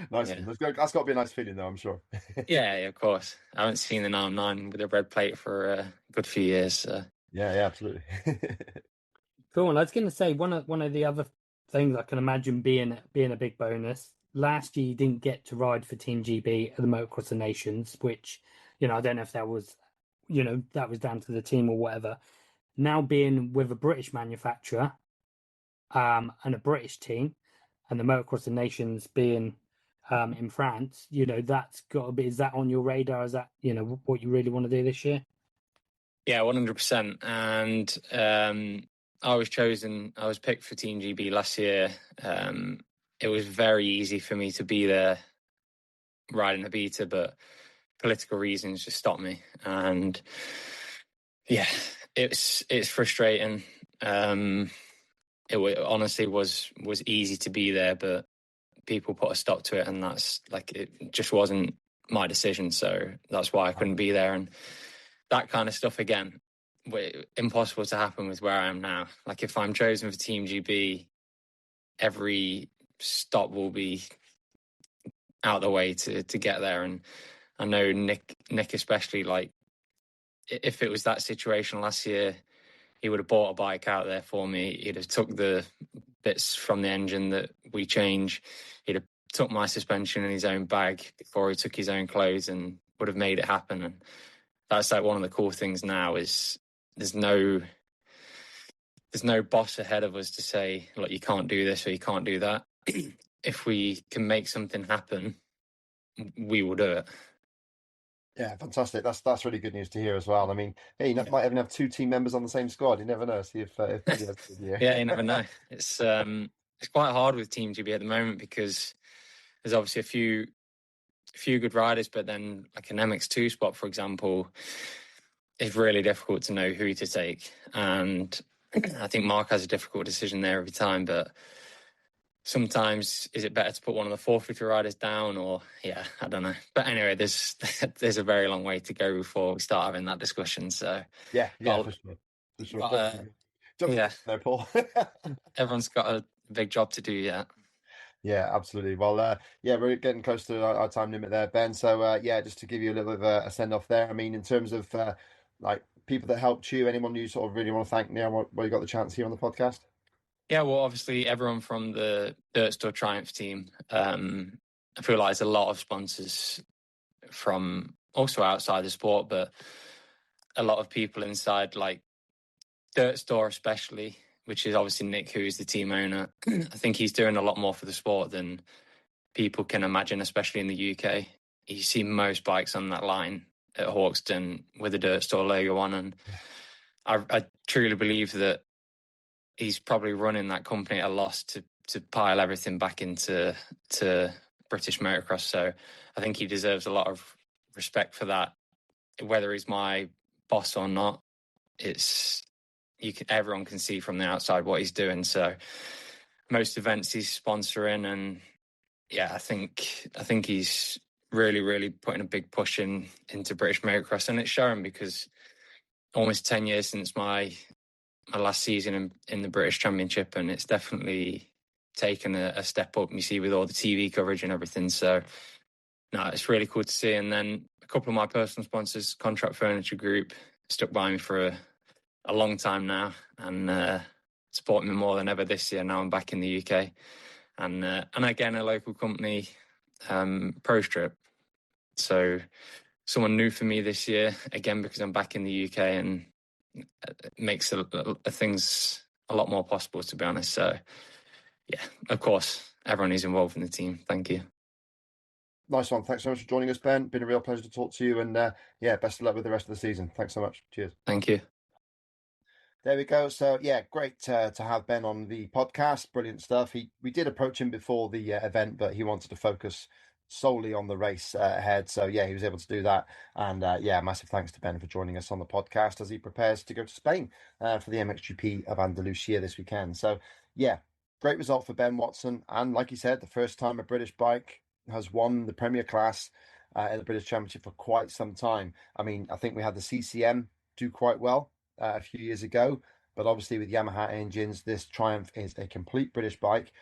Nice one. That's got to be a nice feeling, though, I'm sure. yeah, of course. I haven't seen the 9 with a red plate for a good few years. So. Yeah, absolutely. Cool. And I was going to say one of the other things I can imagine being a big bonus. Last year, you didn't get to ride for Team GB at the Motocross of Nations, which, I don't know if that was, that was down to the team or whatever. Now being with a British manufacturer, and a British team, and the Motocross of Nations being in France, that's got to be. Is that on your radar? Is that what you really want to do this year? Yeah, 100%. And I was picked for Team GB last year. It was very easy for me to be there riding the beta, but political reasons just stopped me. And yeah, it's frustrating. It honestly was easy to be there, but people put a stop to it, and that's like, it just wasn't my decision. So that's why I couldn't be there. And that kind of stuff, again, impossible to happen with where I am now. Like, if I'm chosen for Team GB, every stop will be out of the way to get there. And I know Nick especially, like, if it was that situation last year, he would have bought a bike out there for me. He'd have took the bits from the engine that we change. He'd have took my suspension in his own bag before he took his own clothes, and would have made it happen. And that's like one of the cool things now is there's no boss ahead of us to say, look, you can't do this or you can't do that. If we can make something happen, we will do it. Yeah, fantastic. That's really good news to hear as well. I mean, hey, you might even have two team members on the same squad. You never know. See if Billy has a good year. Yeah, you never know. It's quite hard with Team GB at the moment, because there's obviously a few good riders, but then like an MX2 spot, for example, is really difficult to know who to take. And I think Mark has a difficult decision there every time, but sometimes is it better to put one of the 450 riders down, or I don't know. But anyway, there's a very long way to go before we start having that discussion. So yeah, for sure. For sure. Yeah, there, Paul. Everyone's got a big job to do yet. Yeah, absolutely. Well, we're getting close to our time limit there, Ben. So, just to give you a little bit of a send off there. I mean, in terms of like people that helped you, anyone you sort of really want to thank now while you got the chance here on the podcast? Yeah, well, obviously everyone from the Dirt Store Triumph team. I feel like there's a lot of sponsors from also outside the sport, but a lot of people inside, like Dirt Store especially, which is obviously Nick, who is the team owner. I think he's doing a lot more for the sport than people can imagine, especially in the UK. You see most bikes on that line at Hawkstone with the Dirt Store logo on, and I truly believe that he's probably running that company at a loss to pile everything back into British motocross. So I think he deserves a lot of respect for that. Whether he's my boss or not, everyone can see from the outside what he's doing. So most events he's sponsoring, and I think he's really, really putting a big push into British motocross, and it's showing, because almost 10 years since my last season in the British Championship, and it's definitely taken a step up, you see, with all the TV coverage and everything. So no, it's really cool to see. And then a couple of my personal sponsors, Contract Furniture Group, stuck by me for a long time now, and supporting me more than ever this year. Now I'm back in the UK, and again, a local company, Pro Strip. So someone new for me this year, again, because I'm back in the UK, and it makes things a lot more possible, to be honest. So yeah, of course, everyone who's involved in the team, thank you. Nice one. Thanks so much for joining us, Ben. Been a real pleasure to talk to you, and best of luck with the rest of the season. Thanks so much. Cheers. Thank you. There we go. So great to have Ben on the podcast. Brilliant stuff. We did approach him before the event, but he wanted to focus solely on the race ahead. So he was able to do that. And massive thanks to Ben for joining us on the podcast as he prepares to go to Spain for the MXGP of Andalusia this weekend. So great result for Ben Watson. And like he said, the first time a British bike has won the Premier Class in the British Championship for quite some time. I mean, I think we had the CCM do quite well a few years ago, but obviously with Yamaha engines, this Triumph is a complete British bike.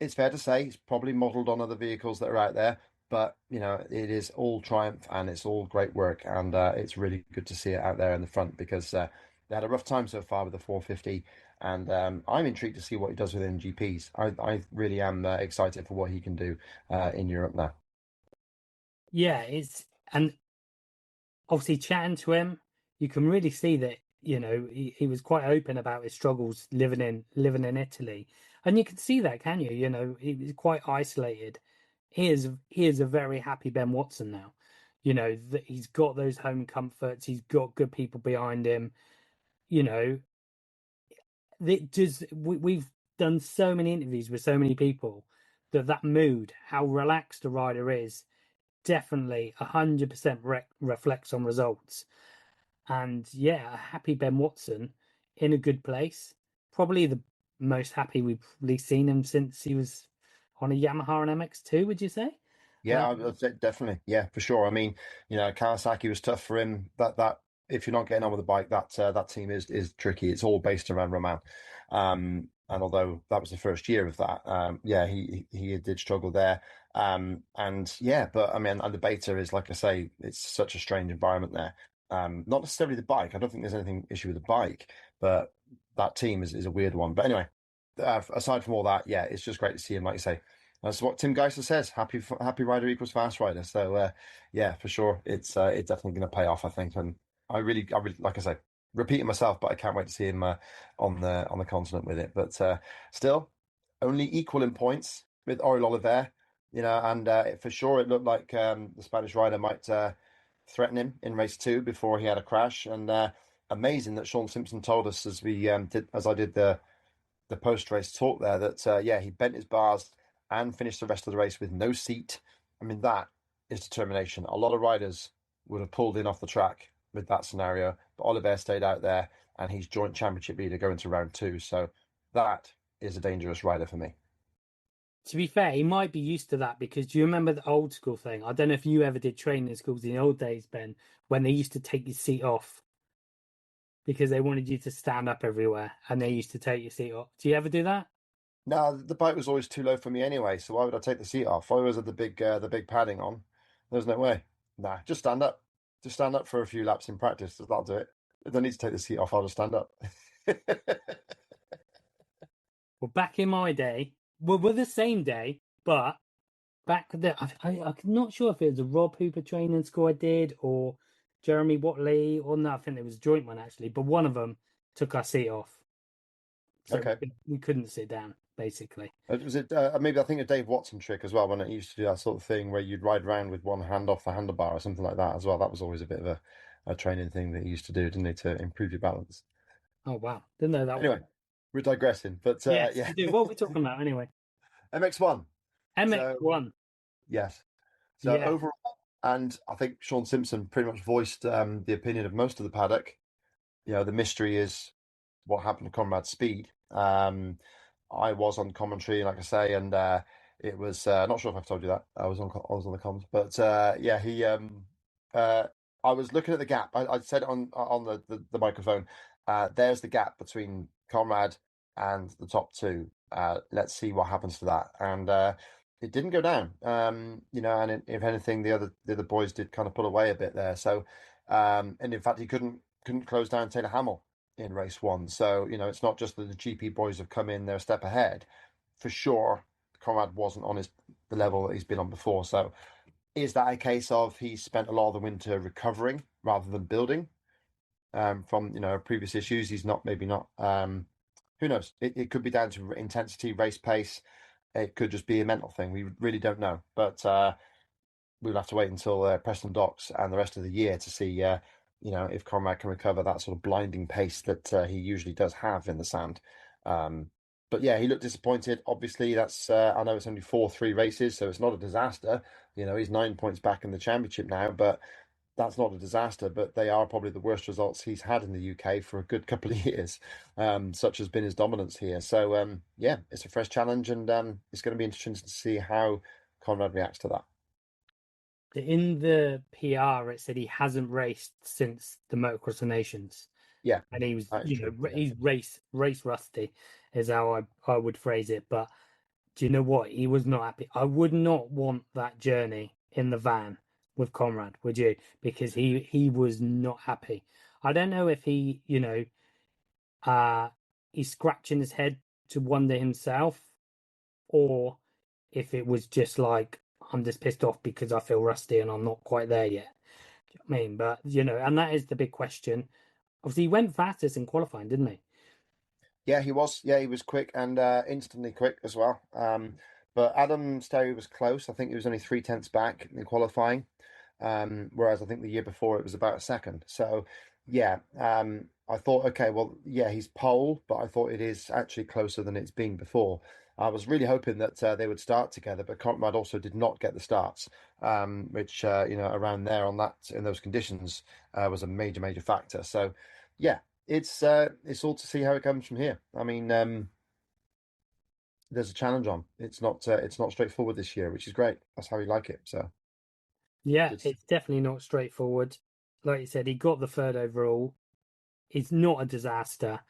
It's fair to say it's probably modelled on other vehicles that are out there, but it is all Triumph and it's all great work, and it's really good to see it out there in the front, because they had a rough time so far with the 450 And I'm intrigued to see what he does within GPs. I really am excited for what he can do in Europe now. Yeah, and obviously chatting to him, you can really see that, he was quite open about his struggles living in Italy. And you can see that, can you? He was quite isolated. He is a very happy Ben Watson now. That he's got those home comforts, he's got good people behind him. You know, we've done so many interviews with so many people that mood, how relaxed a rider is, definitely 100% reflects on results. And yeah, a happy Ben Watson in a good place. Probably the most happy we've probably seen him since he was on a Yamaha and MX2, would you say? Yeah, I'd say definitely. Yeah, for sure. I mean, Kawasaki was tough for him. That if you're not getting on with the bike, that team is tricky. It's all based around Roman. And although that was the first year of that, yeah, he did struggle there. And yeah, but I mean, and the beta is, like I say, it's such a strange environment there. Not necessarily the bike. I don't think there's anything issue with the bike, but that team is a weird one. But anyway, aside from all that, yeah, it's just great to see him, like you say. That's what Tim Geisler says. Happy rider equals fast rider. So yeah, for sure, it's definitely going to pay off, I think. And I really, like I say, repeating myself, but I can't wait to see him on the continent with it. But still, only equal in points with Oriol Oliver, and for sure it looked like the Spanish rider might threaten him in race two before he had a crash. And amazing that Sean Simpson told us as I did the post race talk there that yeah, he bent his bars and finished the rest of the race with no seat. I mean, that is determination. A lot of riders would have pulled in off the track with that scenario, but Oliver stayed out there and he's joint championship leader going to round two. So that is a dangerous rider for me. To be fair, he might be used to that because do you remember the old school thing? I don't know if you ever did training schools in the old days, Ben, when they used to take your seat off because they wanted you to stand up everywhere and they used to take your seat off. Do you ever do that? No, the bike was always too low for me anyway, so why would I take the seat off? I always had the big padding on. There's no way. Nah, just stand up. Just stand up for a few laps in practice. That'll do it. I don't need to take the seat off. I'll just stand up. Well, back in my day, we're the same day, but back then, I'm not sure if it was a Rob Hooper training school I did or Jeremy Watley or no, I think it was a joint one actually, but one of them took our seat off. So Okay. we couldn't sit down, basically. Was it maybe I think a Dave Watson trick as well when it used to do that sort of thing where you'd ride around with one hand off the handlebar or something like that as well. That was always a bit of a training thing that he used to do, didn't he, to improve your balance. Oh, wow. Didn't know that Anyway, one. we're digressing, but Yes, yeah, we do. What are we talking about anyway? MX1. So MX1. yes, so Yeah. overall, and I think Sean Simpson pretty much voiced the opinion of most of the paddock. The mystery is what happened to Conrad's speed. I was on commentary, like I say, and it was not sure if I've told you that I was on the comms, but yeah, he uh, I was looking at the gap. I said it on the microphone. There's the gap between Conrad and the top two. Let's see what happens to that, and it didn't go down. And if anything, the other boys did kind of pull away a bit there. So, and in fact, he couldn't close down Taylor Hamill in race one. So, it's not just that the GP boys have come in, they're a step ahead. For sure, Conrad wasn't on the level that he's been on before. So is that a case of he spent a lot of the winter recovering rather than building from, previous issues? He's not, maybe not. Who knows? It could be down to intensity, race pace. It could just be a mental thing. We really don't know. But we'll have to wait until Preston Docks and the rest of the year to see, if Conrad can recover that sort of blinding pace that he usually does have in the sand. But yeah, he looked disappointed. Obviously, that's I know it's only 4-3 races, so it's not a disaster. He's 9 points back in the championship now, but that's not a disaster. But they are probably the worst results he's had in the UK for a good couple of years. Such has been his dominance here. So yeah, it's a fresh challenge, and it's going to be interesting to see how Conrad reacts to that. In the PR, it said he hasn't raced since the Motocross of Nations. Yeah, And he was, that is true. Yeah. he's race rusty, is how I would phrase it. But do you know what? He was not happy. I would not want that journey in the van with Conrad, would you? Because he was not happy. I don't know if he, uh he's scratching his head to wonder himself, or if it was just like, I'm just pissed off because I feel rusty and I'm not quite there yet. Do you know what I mean? But, and that is the big question. Obviously, he went fastest in qualifying, didn't he? Yeah, he was. Yeah, he was quick and instantly quick as well. But Adam Sterry was close. I think he was only 3/10 back in qualifying. Whereas I think the year before it was about a second. So yeah, I thought, okay, well, yeah, he's pole, but I thought it is actually closer than it's been before. I was really hoping that they would start together, but Conrad also did not get the starts, which around there on that in those conditions was a major factor. So yeah, it's all to see how it comes from here. I mean, there's a challenge on. It's not straightforward this year, which is great. That's how we like it. So Yeah, it's it's definitely not straightforward. Like you said, he got the third overall. It's not a disaster,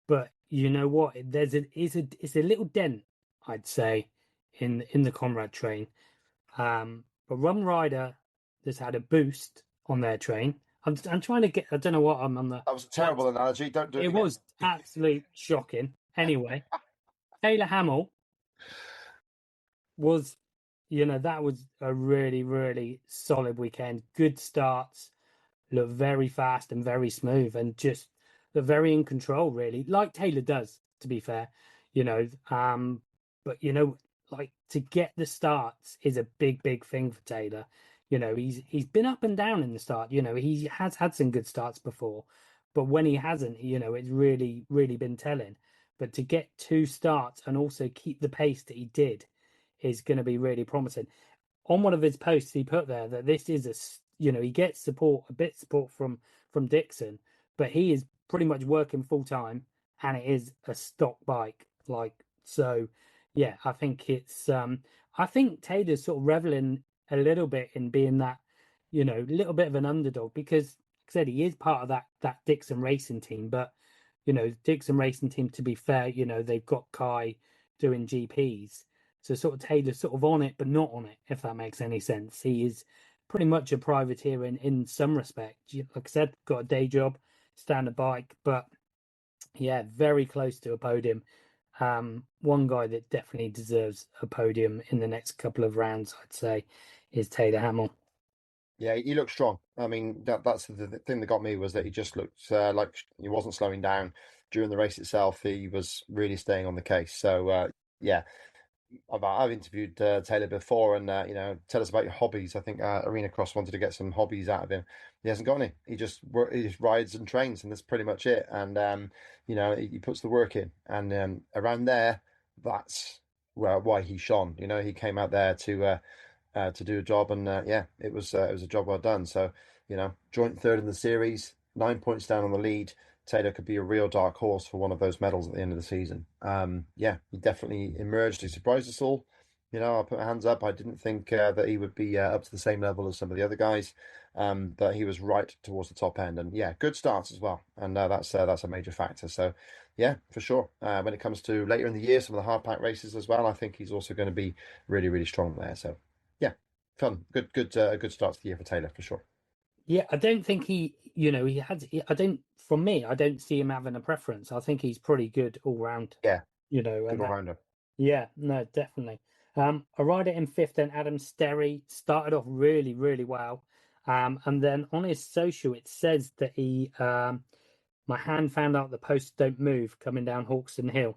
but you know what? It's a little dent, I'd say, in the Conrad train. But Rum Rider has had a boost on their train. I'm trying to get. I don't know what I'm on the. That was a Like, terrible analogy. Don't do it it again. was absolute shocking. Anyway, Taylor Hamill was, that was a really, really solid weekend. Good starts, look very fast and very smooth, and just look very in control, really, like Taylor does, to be fair. you know but like, to get the starts is a big thing for Taylor. He's been up and down in the start. He has had some good starts before, but when he hasn't, it's really been telling. But to get two starts and also keep the pace that he did is going to be really promising. On one of his posts, he put there that this is he gets a bit support from Dixon, but he is pretty much working full time, and it is a stock bike. Like, so, yeah, I think Taylor's sort of reveling a little bit in being that, little bit of an underdog, because, like I said, he is part of that Dixon racing team. But Dixon racing team, to be fair, they've got Kai doing GPs. So sort of Taylor's sort of on it, but not on it, if that makes any sense. He is pretty much a privateer in some respect. Like I said, got a day job, standard bike, but yeah, very close to a podium. One guy that definitely deserves a podium in the next couple of rounds, I'd say, is Taylor Hamill. Yeah, he looked strong. I mean, that's the thing that got me was that he just looked like he wasn't slowing down during the race itself. He was really staying on the case. So yeah, I've interviewed Taylor before, and tell us about your hobbies. I think Arena Cross wanted to get some hobbies out of him. He hasn't got any. He just rides and trains, and that's pretty much it. And he puts the work in, and around there, that's why he shone. He came out there to do a job, and yeah, it was a job well done. So joint third in the series, 9 points down on the lead. Taylor could be a real dark horse for one of those medals at the end of the season. Yeah, he definitely emerged. He surprised us all. I'll put my hands up. I didn't think that he would be up to the same level as some of the other guys, but he was right towards the top end. And yeah, good starts as well. And that's a major factor. So yeah, for sure. When it comes to later in the year, some of the hard pack races as well, I think he's also going to be really strong there. So yeah, fun, good start to the year for Taylor for sure. Yeah, I don't think he has. I don't. From me, I don't see him having a preference. I think he's pretty good all round. Yeah, good And all that. rounder. Yeah, no, definitely. A rider in fifth, then Adam Sterry started off really well. And then on his social, it says that my hand found out the posts don't move coming down Hawkstone Hill.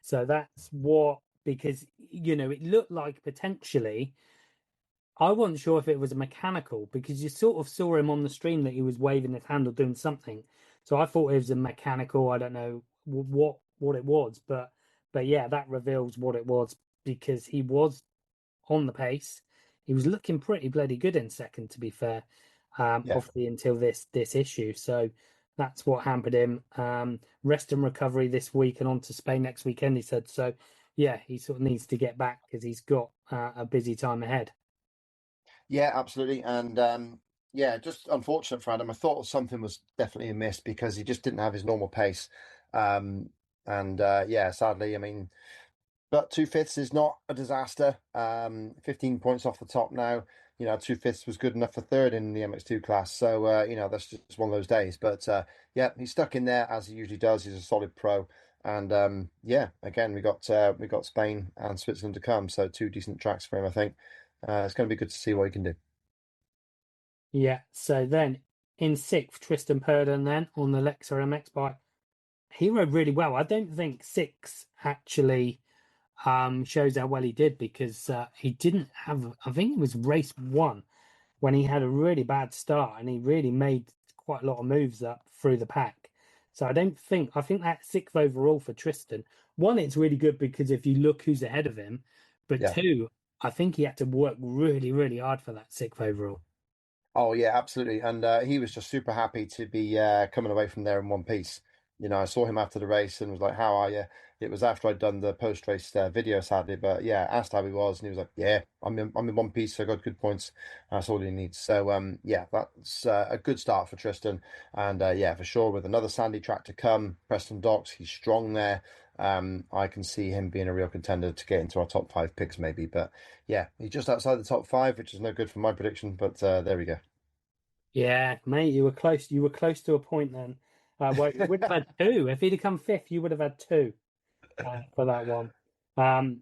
So that's because it looked like potentially, I wasn't sure if it was a mechanical, because you sort of saw him on the stream that he was waving his hand or doing something. So I thought it was a mechanical. I don't know what it was, but yeah, that reveals what it was, because he was on the pace. He was looking pretty bloody good in second, to be fair. Yeah. Obviously until this issue. So that's what hampered him. Rest and recovery this week and on to Spain next weekend, he said. So yeah, he sort of needs to get back because he's got a busy time ahead. Yeah, absolutely. And yeah, just unfortunate for Adam. I thought something was definitely amiss because he just didn't have his normal pace. Um, and yeah, sadly, I mean, but 2/5 is not a disaster. 15 points off the top now. 2/5 was good enough for third in the MX2 class. So, that's just one of those days. But yeah, he's stuck in there as he usually does. He's a solid pro. And yeah, again, we got Spain and Switzerland to come. So two decent tracks for him, I think. It's going to be good to see what he can do. Yeah. So then in sixth, Tristan Purden then on the Lexa MX bike. He rode really well. I don't think six actually shows how well he did because he didn't have, I think it was race one when he had a really bad start and he really made quite a lot of moves up through the pack. So I think that sixth overall for Tristan, one, it's really good because if you look who's ahead of him, but Yeah. two, I think he had to work really, really hard for that sixth overall. Oh yeah, absolutely. And he was just super happy to be coming away from there in one piece. I saw him after the race and was like, "How are you?" It was after I'd done the post-race video, sadly, but yeah, asked how he was, and he was like, "Yeah, I'm in one piece. So I got good points. That's all he needs." So yeah, that's a good start for Tristan, and yeah, for sure, with another sandy track to come, Preston Docks, he's strong there. I can see him being a real contender to get into our top 5 picks, maybe, but yeah, he's just outside the top 5, which is no good for my prediction, but there we go. Yeah, mate, you were close. You were close to a point then. Well, you would have had two. If he'd have come fifth, you would have had two for that one. Um,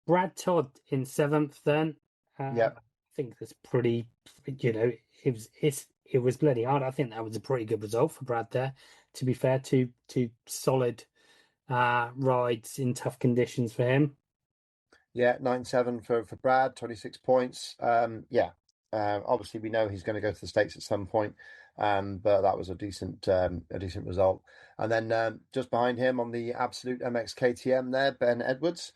Brad Todd in seventh then. I Yeah, think that's pretty, it was bloody hard. I think that was a pretty good result for Brad there. To be fair, two solid rides in tough conditions for him. yeah, 9-7 for Brad, 26 points. Yeah, obviously we know he's going to go to the States at some point, but that was a decent result. And then just behind him on the absolute MX KTM there, Ben Edwards,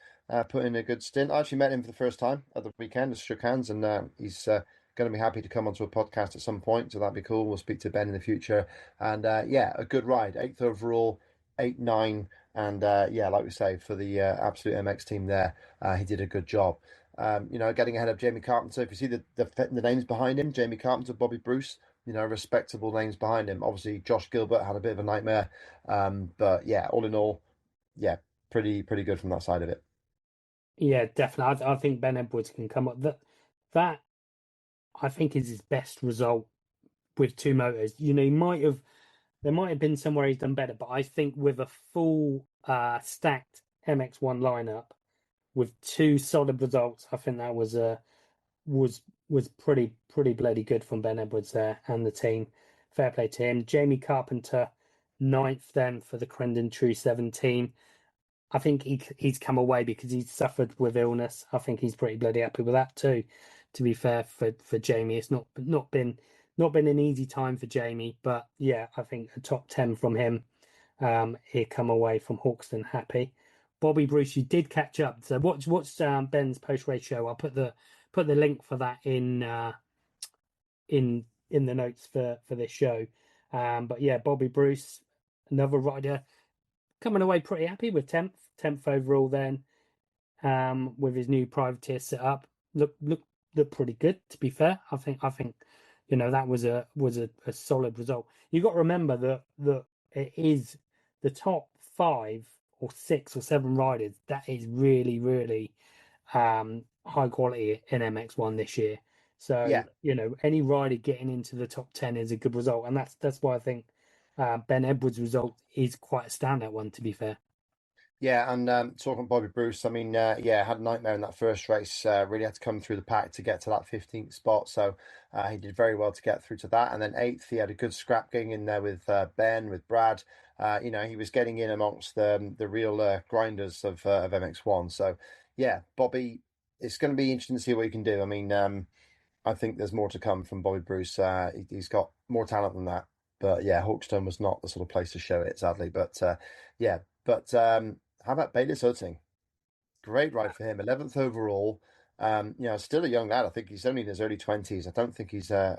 put in a good stint. I actually met him for the first time at the weekend, just shook hands, and he's going to be happy to come onto a podcast at some point, so that'd be cool. We'll speak to Ben in the future. And yeah, a good ride, eighth overall, 8-9. And yeah, like we say, for the absolute MX team there, he did a good job. Getting ahead of Jamie Carpenter. If you see the names behind him, Jamie Carpenter, Bobby Bruce, respectable names behind him. Obviously, Josh Gilbert had a bit of a nightmare, but yeah, all in all, yeah, pretty good from that side of it. Yeah, definitely. I think Ben Edwards can come up. That I think is his best result with two motors. He might have there might have been somewhere he's done better, but I think with a full stacked MX1 lineup with two solid results, I think that was was pretty bloody good from Ben Edwards there and the team. Fair play to him. Jamie Carpenter, ninth then for the Crendon True 7 team. I think he's come away because he's suffered with illness. I think he's pretty bloody happy with that too. To be fair for Jamie, it's not been an easy time for Jamie, but yeah, I think a top 10 from him. He come away from Hawkstone happy. Bobby Bruce, you did catch up. So what's Ben's post race show? I'll put the link for that in the notes for this show. But yeah, Bobby Bruce, another rider coming away pretty happy with 10th overall then, with his new privateer set up. Look pretty good, to be fair. I think that was a solid result. You got to remember that it is the top 5 or 6 or 7 riders that is really, really high quality in MX1 this year. So, Yeah, any rider getting into the top 10 is a good result, and that's why I think Ben Edwards' result is quite a standout one, to be fair. yeah, and talking Bobby Bruce, I mean, yeah, had a nightmare in that first race. Really had to come through the pack to get to that 15th spot. So he did very well to get through to that. And then eighth, he had a good scrap getting in there with Ben, with Brad. He was getting in amongst the real grinders of MX1. So yeah, Bobby, it's going to be interesting to see what he can do. I mean, I think there's more to come from Bobby Bruce. He's got more talent than that. But yeah, Hawkstone was not the sort of place to show it, sadly. But yeah, but how about Bayless Hutting? Great ride for him, 11th overall. Still a young lad. I think he's only in his early 20s. I don't think he's an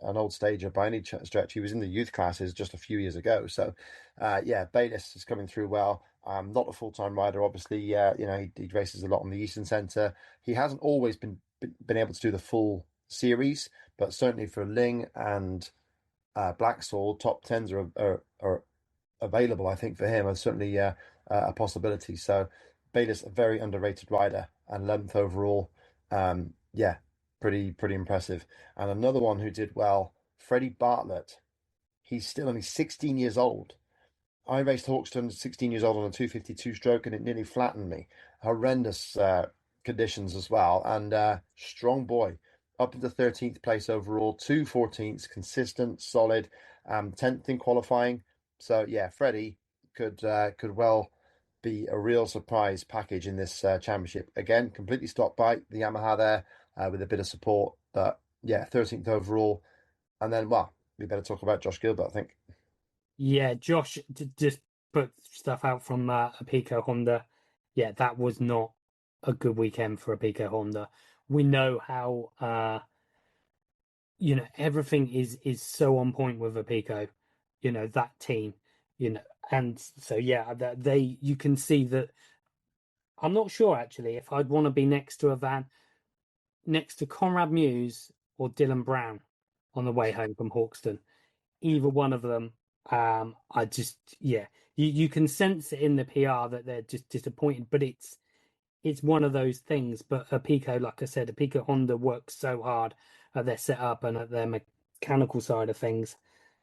old stager by any stretch. He was in the youth classes just a few years ago. So, yeah, Bayless is coming through well. Not a full-time rider, obviously. He races a lot on the Eastern Centre. He hasn't always been able to do the full series, but certainly for Ling and Blacksword, top tens are available, I think, for him, and certainly a possibility. So Bayliss, a very underrated rider, and 11th overall. Yeah, pretty impressive. And another one who did well, Freddie Bartlett. He's still only 16 years old. I raced Hawkstone at 16 years old on a 252 stroke, and it nearly flattened me. Horrendous conditions as well, and strong boy. Up into 13th place overall, 2 14ths, consistent, solid, 10th in qualifying. So yeah, Freddie could well be a real surprise package in this championship. Again, completely stopped by the Yamaha there with a bit of support. But yeah, 13th overall. And then, well, we better talk about Josh Gilbert, I think. Yeah, Josh just put stuff out from a Pico Honda. Yeah, that was not a good weekend for a Pico Honda. We know how everything is so on point with a Pico, that team, and so yeah, that you can see that. I'm not sure actually if I'd want to be next to a van next to Conrad Muse or Dylan Brown on the way home from Hawkstone. Either one of them, I just you can sense it in the PR that they're just disappointed, but it's one of those things. But a Pico, like I said, a Pico Honda works so hard at their setup and at their mechanical side of things,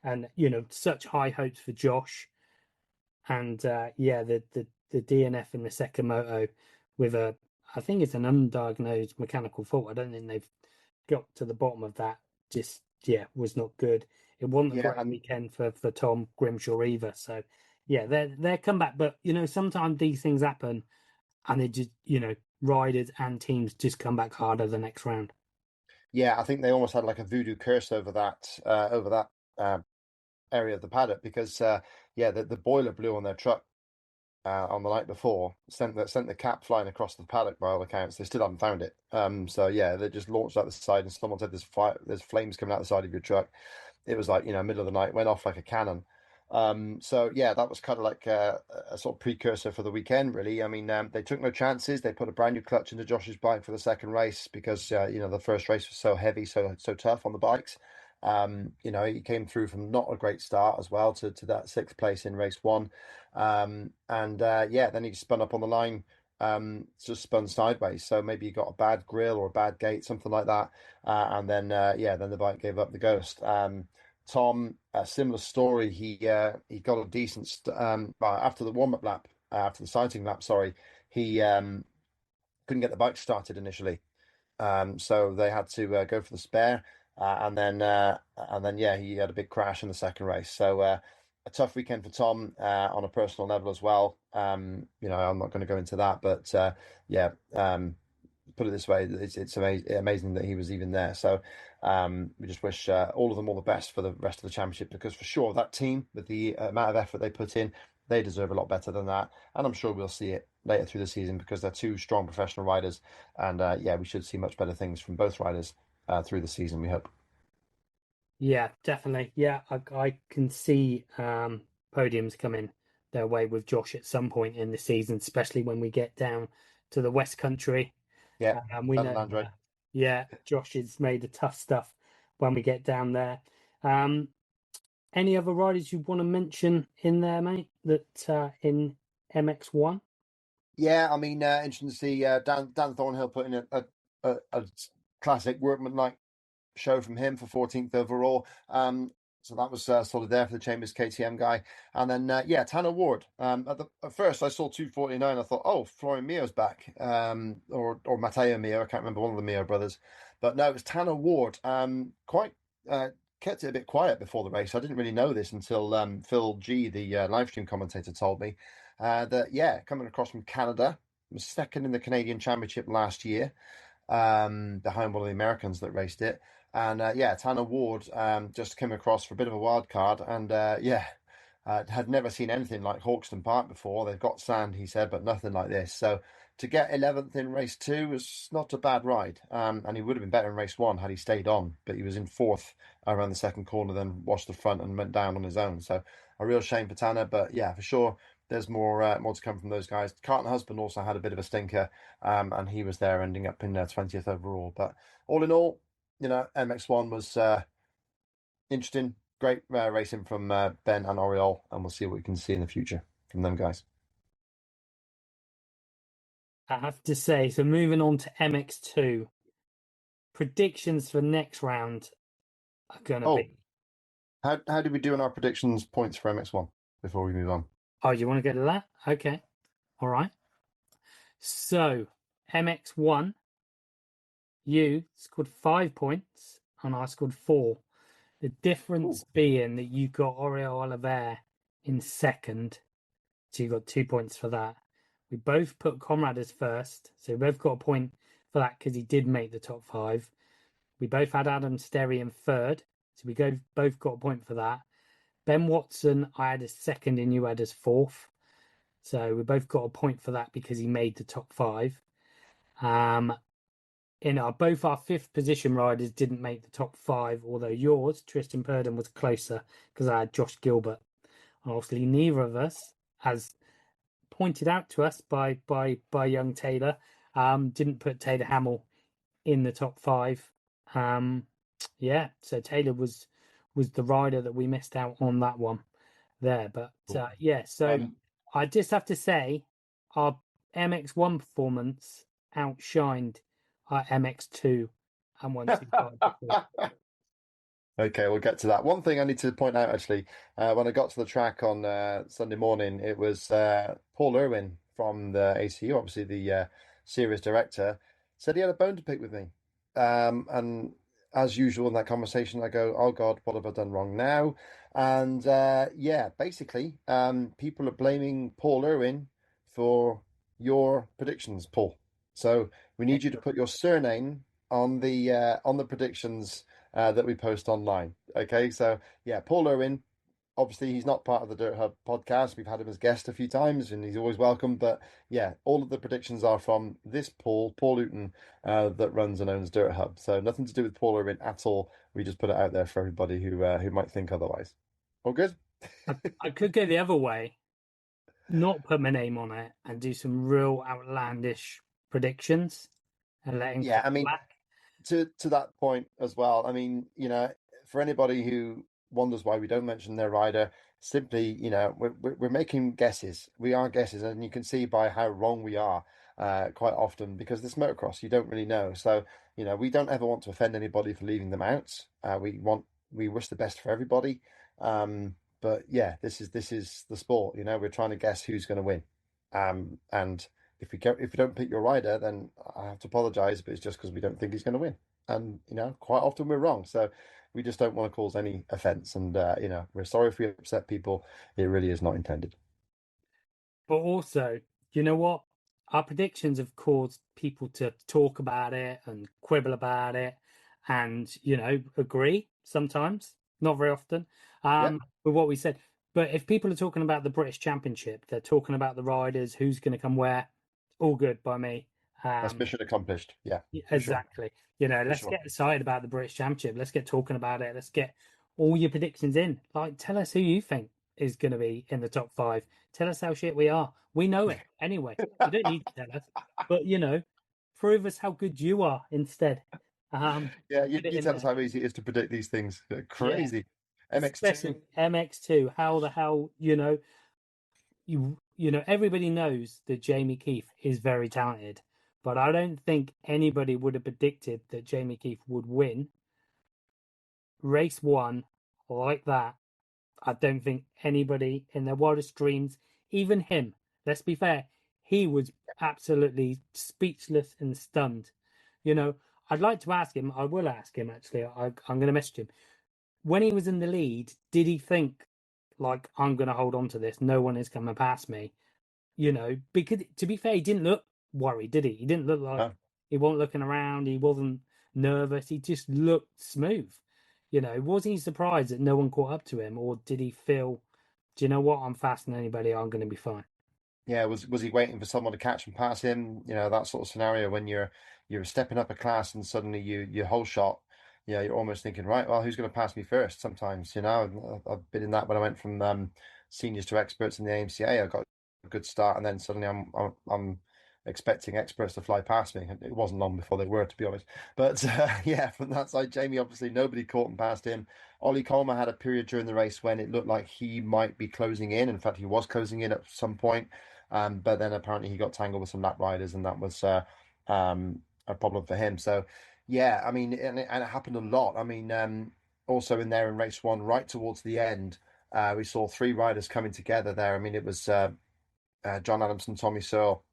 and such high hopes for Josh. And the DNF in the second moto with I think it's an undiagnosed mechanical fault. I don't think they've got to the bottom of that. Just was not good. It wasn't a Yeah, great and weekend for Tom Grimshaw either. So yeah, they're comeback. But sometimes these things happen, and it just riders and teams just come back harder the next round. yeah, I think they almost had like a voodoo curse over that area of the paddock because yeah, the boiler blew on their truck on the night before, sent the cap flying across the paddock by all accounts. They still haven't found it. So yeah, they just launched out the side, and someone said there's flames coming out the side of your truck. It was like middle of the night, went off like a cannon. So yeah, that was kind of like a sort of precursor for the weekend, really. I mean, they took no chances. They put a brand new clutch into Josh's bike for the second race because the first race was so heavy, so tough on the bikes. He came through from not a great start as well to that sixth place in race one. And yeah, then he spun up on the line, just spun sideways. So maybe he got a bad grill or a bad gate, something like that. And then then the bike gave up the ghost. Tom, a similar story. He got a decent after the warm up lap, after the sighting lap. Sorry, he couldn't get the bike started initially, so they had to go for the spare, and then yeah, he had a big crash in the second race. So a tough weekend for Tom on a personal level as well. I'm not going to go into that, but yeah. Put it this way, it's amazing that he was even there. So we just wish all of them all the best for the rest of the championship, because for sure that team, with the amount of effort they put in, they deserve a lot better than that. And I'm sure we'll see it later through the season because they're two strong professional riders. And yeah, we should see much better things from both riders through the season, we hope. Yeah, definitely. Yeah, I can see podiums coming their way with Josh at some point in the season, especially when we get down to the West Country. Yeah, We well done, know, Andre. yeah, Josh has made the tough stuff when we get down there. Any other riders you want to mention in there, mate, that in MX1? Yeah, I mean, interesting to see Dan Thornhill put in a classic workmanlike show from him for 14th overall. So that was solid there for the Chambers KTM guy. And then, yeah, Tanner Ward. At first, I saw 249. I thought, oh, Florian Mio's back, or Matteo Mio. I can't remember, one of the Mio brothers. But no, it was Tanner Ward. Quite kept it a bit quiet before the race. I didn't really know this until Phil G, the live stream commentator, told me that, yeah, coming across from Canada, was second in the Canadian Championship last year, behind one of the Americans that raced it. And yeah, Tanner Ward just came across for a bit of a wild card, and yeah, had never seen anything like Hawkstone Park before. They've got sand, he said, but nothing like this. So to get 11th in race two was not a bad ride, and he would have been better in race one had he stayed on. But he was in fourth around the second corner, then washed the front and went down on his own. So a real shame for Tanner, but yeah, for sure. There's more to come from those guys. Carlton Husband also had a bit of a stinker, and he was there, ending up in 20th overall. But all in all, MX1 was interesting. Great racing from Ben and Oriol, and we'll see what we can see in the future from them guys. I have to say, so moving on to MX2, predictions for next round are gonna Oh, be. how did we do in our predictions points for MX1 before we move on? Oh, you want to go to that? Okay, all right. So MX1, you scored 5 points, and I scored 4. The difference Ooh. being that you got Oriol Oliver in second, so you got 2 points for that. We both put Conrad as first, so we both got a point for that because he did make the top 5. We both had Adam Sterry in third, so we both got a point for that. Ben Watson, I had as second and you had as fourth. So we both got a point for that because he made the top 5. Both our 5th position riders didn't make the top 5, although yours, Tristan Purdon, was closer because I had Josh Gilbert. And obviously, neither of us, as pointed out to us by young Taylor, didn't put Taylor Hamill in the top 5. So Taylor was the rider that we missed out on that one there. But so Um, I just have to say our MX1 performance outshined our MX2 and 125. Okay, we'll get to that. One thing I need to point out actually, when I got to the track on Sunday morning, it was Paul Irwin from the ACU, obviously the series director, said he had a bone to pick with me. And as usual in that conversation, I go, "Oh God, what have I done wrong now?" And basically, people are blaming Paul Irwin for your predictions, Paul. So we need you to put your surname on the predictions that we post online. Okay, so yeah, Paul Irwin. Obviously, he's not part of the Dirt Hub podcast. We've had him as guest a few times, and he's always welcome. But yeah, all of the predictions are from this Paul Luton, that runs and owns Dirt Hub. So nothing to do with Paul Irwin at all. We just put it out there for everybody who might think otherwise. All good? I could go the other way, not put my name on it, and do some real outlandish predictions and let him Yeah, come I mean, back. to that point as well, I mean, for anybody who wonders why we don't mention their rider, simply, we're making guesses. We are guesses, and you can see by how wrong we are quite often because this motocross, you don't really know. So, we don't ever want to offend anybody for leaving them out. We wish the best for everybody. But yeah, this is the sport. We're trying to guess who's going to win. And if we don't pick your rider, then I have to apologise, but it's just because we don't think he's going to win. And quite often we're wrong. So we just don't want to cause any offence. And we're sorry if we upset people. It really is not intended. But also, you know what? Our predictions have caused people to talk about it and quibble about it and, agree sometimes, not very often, Yeah, with what we said. But if people are talking about the British Championship, they're talking about the riders, who's going to come where, all good by me. that's mission accomplished. Yeah, for sure, Exactly. for Let's sure. get excited about the British Championship. Let's get talking about it. Let's get all your predictions in. Like, tell us who you think is going to be in the top 5. Tell us how shit we are. We know it anyway. You don't need to tell us, but prove us how good you are instead. Yeah, Get it you in tell us there. how easy it is to predict these things. Yeah, Crazy. MX2. especially MX2. How the hell, everybody knows that Jamie Keefe is very talented, but I don't think anybody would have predicted that Jamie Keefe would win race 1 like that. I don't think anybody in their wildest dreams, even him, let's be fair, he was absolutely speechless and stunned. I'd like to ask him, I will ask him actually, I'm going to message him. When he was in the lead, did he think, like, I'm going to hold on to this, no one is coming past me? Because to be fair, he didn't look worried, did he? He didn't look like he wasn't looking around, he wasn't nervous, he just looked smooth. Wasn't he surprised that no one caught up to him, or did he feel, do you know what, I'm faster than anybody, I'm going to be fine? Yeah, was he waiting for someone to catch and pass him? That sort of scenario when you're stepping up a class and suddenly you whole shot. You're almost thinking, right, well, who's going to pass me first? Sometimes, I've been in that when I went from seniors to experts in the AMCA. I got a good start, and then suddenly I'm expecting experts to fly past me. It wasn't long before they were, to be honest. But yeah, from that side, Jamie, obviously nobody caught and passed him. Ollie Colmer had a period during the race when it looked like he might be closing in. In fact, he was closing in at some point. But then apparently he got tangled with some lap riders, and that was a problem for him. So, Yeah, I mean, and it happened a lot. I mean, also in there in race one, right towards the end, we saw three riders coming together there. I mean, it was John Adamson, Tommy Searle,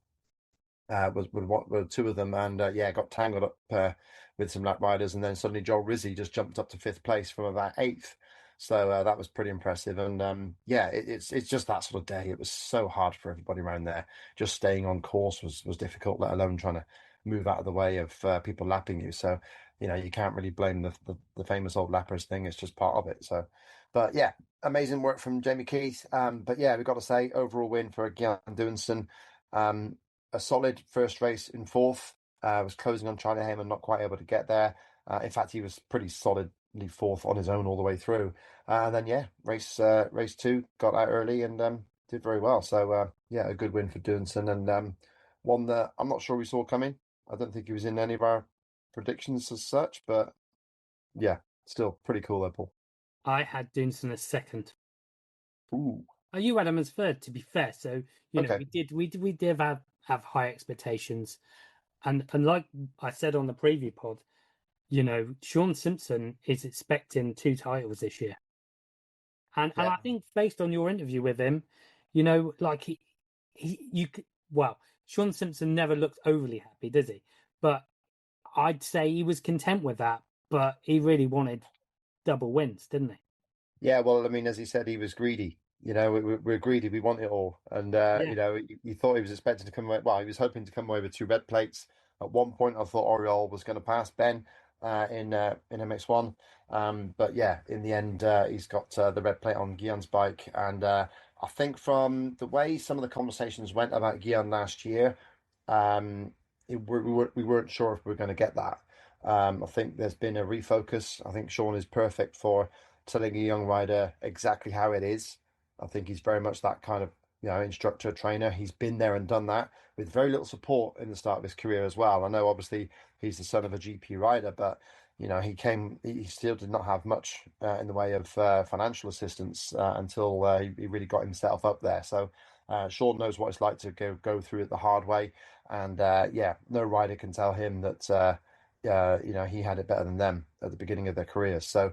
were two of them, and yeah, got tangled up with some lap riders, and then suddenly Joel Rizzi just jumped up to fifth place from about eighth. So that was pretty impressive, and yeah, it's just that sort of day. It was so hard for everybody around there. Just staying on course was difficult, let alone trying to move out of the way of people lapping you. So you can't really blame the famous old lappers thing. It's just part of it. So, but yeah, amazing work from Jamie Keith. But yeah, we've got to say overall win for Gian Dewinson. A solid first race in fourth. Was closing on Charlie Heyman, not quite able to get there. In fact, he was pretty solidly fourth on his own all the way through. And then yeah, race two got out early and did very well. So yeah, a good win for Durnson and one that I'm not sure we saw coming. I don't think he was in any of our predictions as such, but yeah, still pretty cool though, Paul. I had Dunson as second. Ooh, Oh, you had him as third, to be fair. So okay. we did have high expectations, and like I said on the preview pod, Sean Simpson is expecting 2 titles this year, and Yeah. I think based on your interview with him, like well, Sean Simpson never looks overly happy, does he? But I'd say he was content with that, but he really wanted double wins, didn't he? Yeah, well, I mean, as he said, he was greedy. We're greedy. We want it all. And, Yeah. he thought he was expecting to come away. Well, he was hoping to come away with two red plates. At one point, I thought Oriol was going to pass Ben in MX1. But yeah, in the end, he's got the red plate on Guillaume's bike. And I think from the way some of the conversations went about Guillaume last year, um, we weren't sure if we were going to get that. I think there's been a refocus. I think Sean is perfect for telling a young rider exactly how it is. I think he's very much that kind of instructor trainer. He's been there and done that with very little support in the start of his career as well. I know obviously he's the son of a GP rider, but he still did not have much in the way of financial assistance until he really got himself up there. So Sean knows what it's like to go through it the hard way, and yeah, no rider can tell him that he had it better than them at the beginning of their careers. So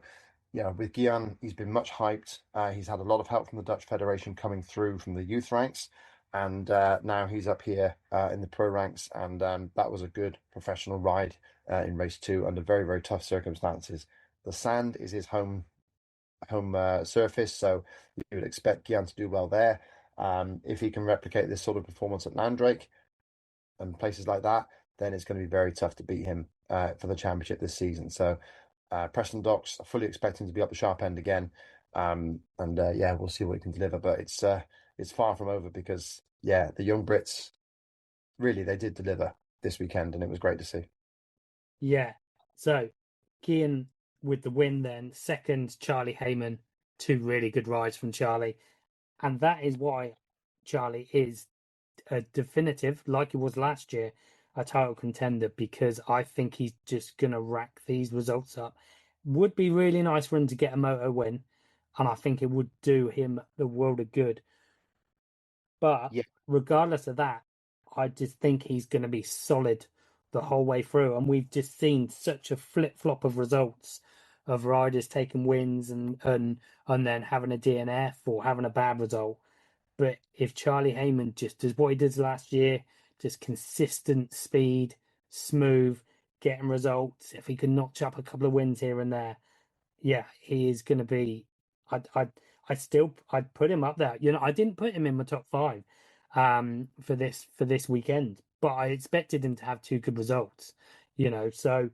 yeah, with Gian, he's been much hyped. He's had a lot of help from the Dutch Federation coming through from the youth ranks, and now he's up here in the pro ranks. And that was a good professional ride in race two under very, very tough circumstances. The sand is his home surface, so you would expect Gian to do well there. If he can replicate this sort of performance at Nandrake and places like that, then it's going to be very tough to beat him for the championship this season. So Preston Docks, fully expecting to be up the sharp end again. And yeah, we'll see what he can deliver. But it's far from over because yeah, the young Brits really they did deliver this weekend, and it was great to see. Yeah. So Kian with the win then. Second, Charlie Heyman. Two really good rides from Charlie. And that is why Charlie is a definitive, like he was last year, a title contender, because I think he's just going to rack these results up. Would be really nice for him to get a moto win, and I think it would do him the world of good. But Yeah, regardless of that, I just think he's going to be solid the whole way through. And we've just seen such a flip flop of results of riders taking wins and then having a DNF or having a bad result. But if Charlie Heyman just does what he did last year, just consistent speed, smooth, getting results, if he can notch up a couple of wins here and there, yeah, he is going to be. I'd put him up there. I didn't put him in my top five, for this weekend, but I expected him to have two good results. So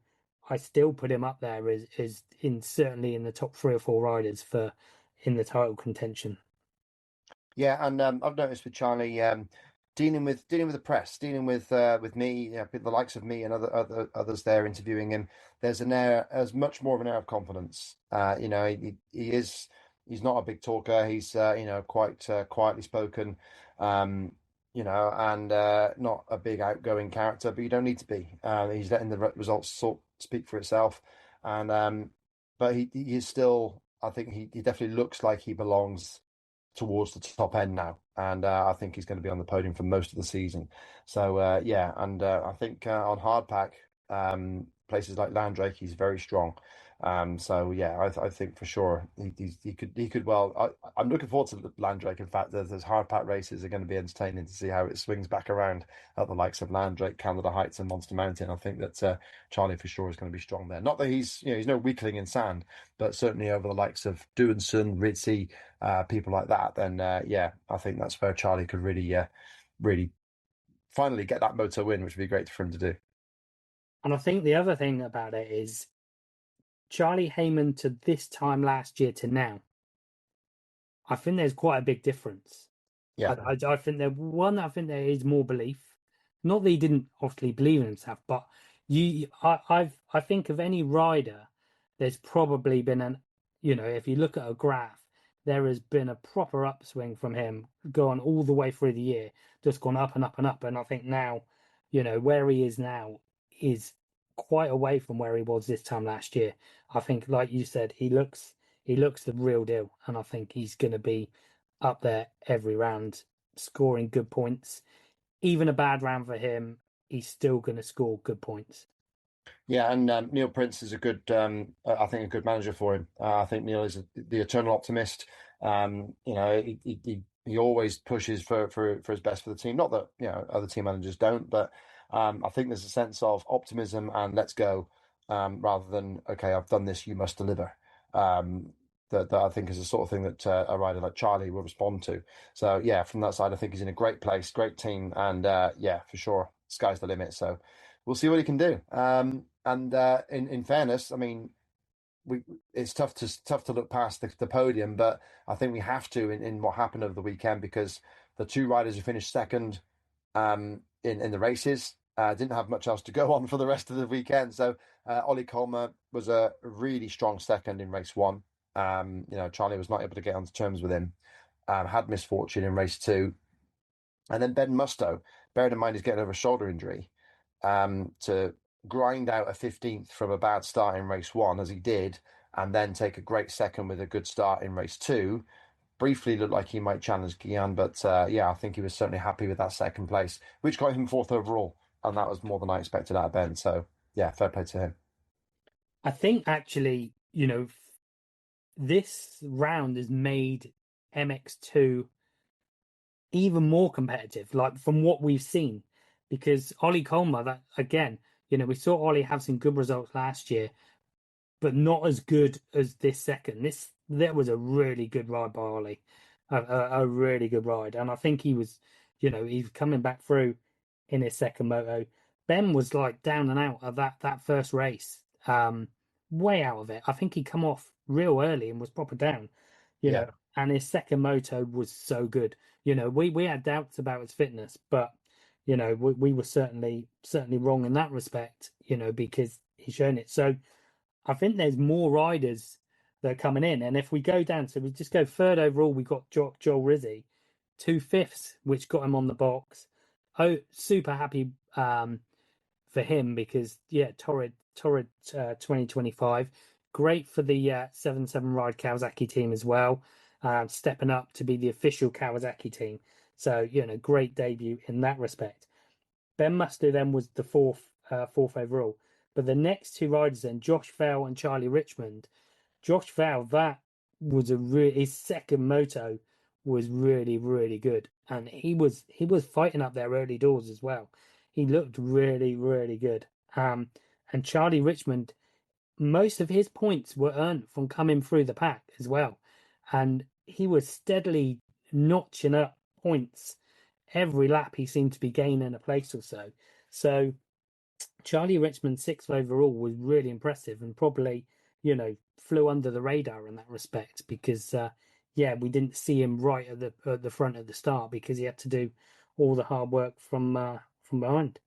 I still put him up there as in certainly in the top 3 or 4 riders for in the title contention. yeah, and I've noticed with Charlie dealing with the press, dealing with me, the likes of me and others there interviewing him. There's much more of an air of confidence. He's not a big talker. He's quite quietly spoken, and not a big outgoing character. But you don't need to be. He's letting the results speak for itself, and but he is still. I think he definitely looks like he belongs towards the top end now, and I think he's going to be on the podium for most of the season. So yeah, and I think on hardpack, places like Landrake, he's very strong. So yeah, I think for sure he could well. I'm looking forward to Landrake. In fact, those hard pack races are going to be entertaining to see how it swings back around at the likes of Landrake, Canada Heights, and Monster Mountain. I think that Charlie for sure is going to be strong there. Not that he's he's no weakling in sand, but certainly over the likes of Duanson, Ritzy, people like that. Then yeah, I think that's where Charlie could really finally get that moto win, which would be great for him to do. And I think the other thing about it is Charlie Heyman to this time last year to now. I think there's quite a big difference. Yeah. I think I think there is more belief. Not that he didn't obviously believe in himself, but I think of any rider, there's probably been if you look at a graph, there has been a proper upswing from him going all the way through the year, just gone up and up and up. And I think now, where he is now is quite away from where he was this time last year. I think, like you said, he looks the real deal, and I think he's going to be up there every round, scoring good points. Even a bad round for him, he's still going to score good points. Yeah, and Neil Prince is a good, I think, a good manager for him. I think Neil is the eternal optimist. He always pushes for his best for the team. Not that other team managers don't, but I think there's a sense of optimism and let's go, rather than okay, I've done this, you must deliver. That I think is the sort of thing that a rider like Charlie will respond to. So yeah, from that side, I think he's in a great place, great team, and yeah, for sure, sky's the limit. So we'll see what he can do. And in fairness, I mean, it's tough to look past the podium, but I think we have to in what happened over the weekend because the two riders who finished second in the races didn't have much else to go on for the rest of the weekend. So Ollie Colmer was a really strong second in race one. Charlie was not able to get onto terms with him. Had misfortune in race two, and then Ben Musto, bearing in mind he's getting over a shoulder injury, to grind out a 15th from a bad start in race one, as he did, and then take a great second with a good start in race two. Briefly looked like he might challenge Guian, but yeah, I think he was certainly happy with that second place, which got him fourth overall, and that was more than I expected out of Ben. So yeah, fair play to him. I think actually, this round has made MX2 even more competitive, like from what we've seen, because Ollie Colmer, that again, we saw Ollie have some good results last year, but not as good as this second. That was a really good ride by Ollie, a really good ride, and I think he was, he's coming back through in his second moto. Ben was like down and out of that first race, way out of it. I think he come off real early and was proper down, Yeah. and his second moto was so good. We had doubts about his fitness, but we were certainly wrong in that respect, because he's shown it. So I think there's more riders that are coming in. And if we go down, so we just go third overall, we got Joel Rizzi, 2/5, which got him on the box. Oh, super happy for him because, yeah, torrid 2025. Great for the 7-7 Ride Kawasaki team as well, stepping up to be the official Kawasaki team. So, great debut in that respect. Ben Musto then was the fourth overall. But the next two riders then, Josh Vale and Charlie Richmond. Josh Vale, that was his second moto was really, really good. And he was fighting up there early doors as well. He looked really, really good. And Charlie Richmond, most of his points were earned from coming through the pack as well. And he was steadily notching up points. Every lap he seemed to be gaining a place or so. So Charlie Richmond, sixth overall, was really impressive and probably, flew under the radar in that respect because, we didn't see him right at the front at the start because he had to do all the hard work from behind.